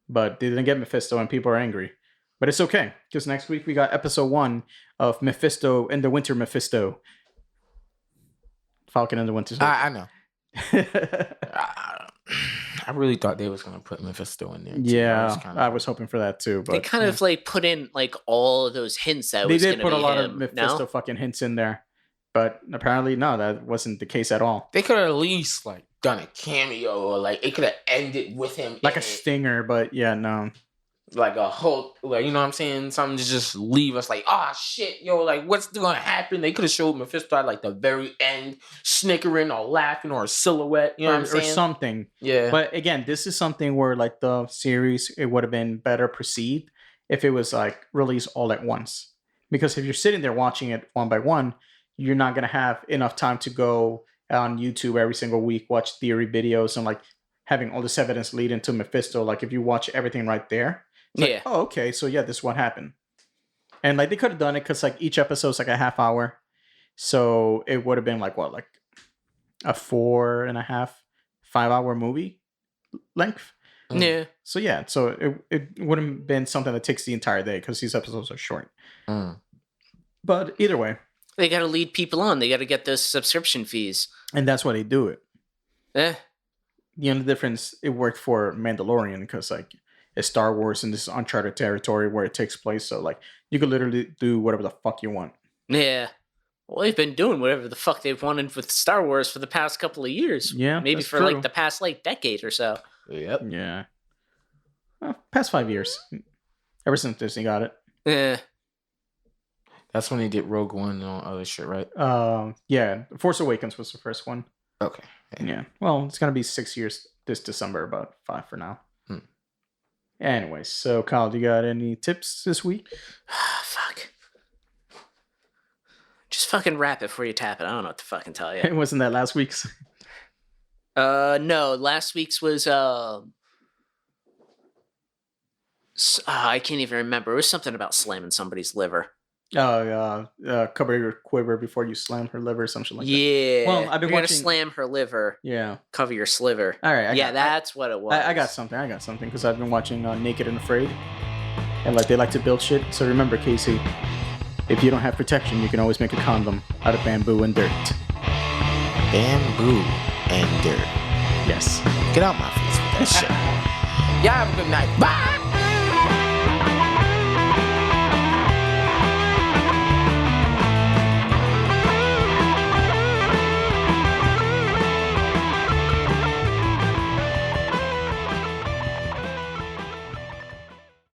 But they didn't get Mephisto and people are angry. But it's okay, because next week we got episode 1 of Mephisto and the Winter Mephisto. Falcon and the Winter Soldier. I know. I really thought they was gonna put Mephisto in there. Too. Yeah, kinda- I was hoping for that too. But They kind of like put in like all of those hints that they was did gonna put a be lot him, of Mephisto no? fucking hints in there. But apparently, no, that wasn't the case at all. They could have at least like done a cameo, or like it could have ended with him Like in a it. stinger, but yeah, no. like a Hulk, like, you know what I'm saying? Something to just leave us like, oh shit, yo, like what's gonna happen? They could have showed Mephisto at like the very end, snickering or laughing or a silhouette, you know what I'm saying? Or something. Yeah. But again, this is something where like the series, it would have been better perceived if it was like released all at once. Because if you're sitting there watching it one by one, you're not gonna have enough time to go on YouTube every single week, watch theory videos and like having all this evidence lead into Mephisto. Like if you watch everything right there, it's like, oh, okay, so yeah, this is what happened. And like they could have done it because like each episode's like a half hour. So it would have been like what, like a 4.5, 5 hour movie length. Yeah. So yeah, so it wouldn't have been something that takes the entire day because these episodes are short. But either way. They got to lead people on. They got to get those subscription fees. And that's why they do it. Eh. The only difference, it worked for Mandalorian because like it's Star Wars and this is uncharted territory where it takes place. So like you could literally do whatever the fuck you want. Yeah. Well, they've been doing whatever the fuck they've wanted with Star Wars for the past couple of years. Yeah, maybe for true. like the past like decade or so. Yep. Yeah. Well, past 5 years. Ever since Disney got it. Yeah. That's when they did Rogue One and all other shit, right? Yeah. Force Awakens was the first one. Okay. Yeah. Well, it's gonna be 6 years this December, about 5 for now. Anyways, so Kyle, do you got any tips this week? Fuck. Just fucking rap it before you tap it. I don't know what to fucking tell you. Wasn't that last week's? No. Last week's was I can't even remember. It was something about slamming somebody's liver. Cover your quiver before you slam her liver or something like that. Yeah. Well, I've been You're watching. gonna slam her liver. Yeah. Cover your sliver. All right. That's what it was. I got something because I've been watching Naked and Afraid, and like they like to build shit. So remember, Casey, if you don't have protection, you can always make a condom out of bamboo and dirt. Bamboo and dirt. Yes. Get out my face with that shit. Y'all have a good night. Bye.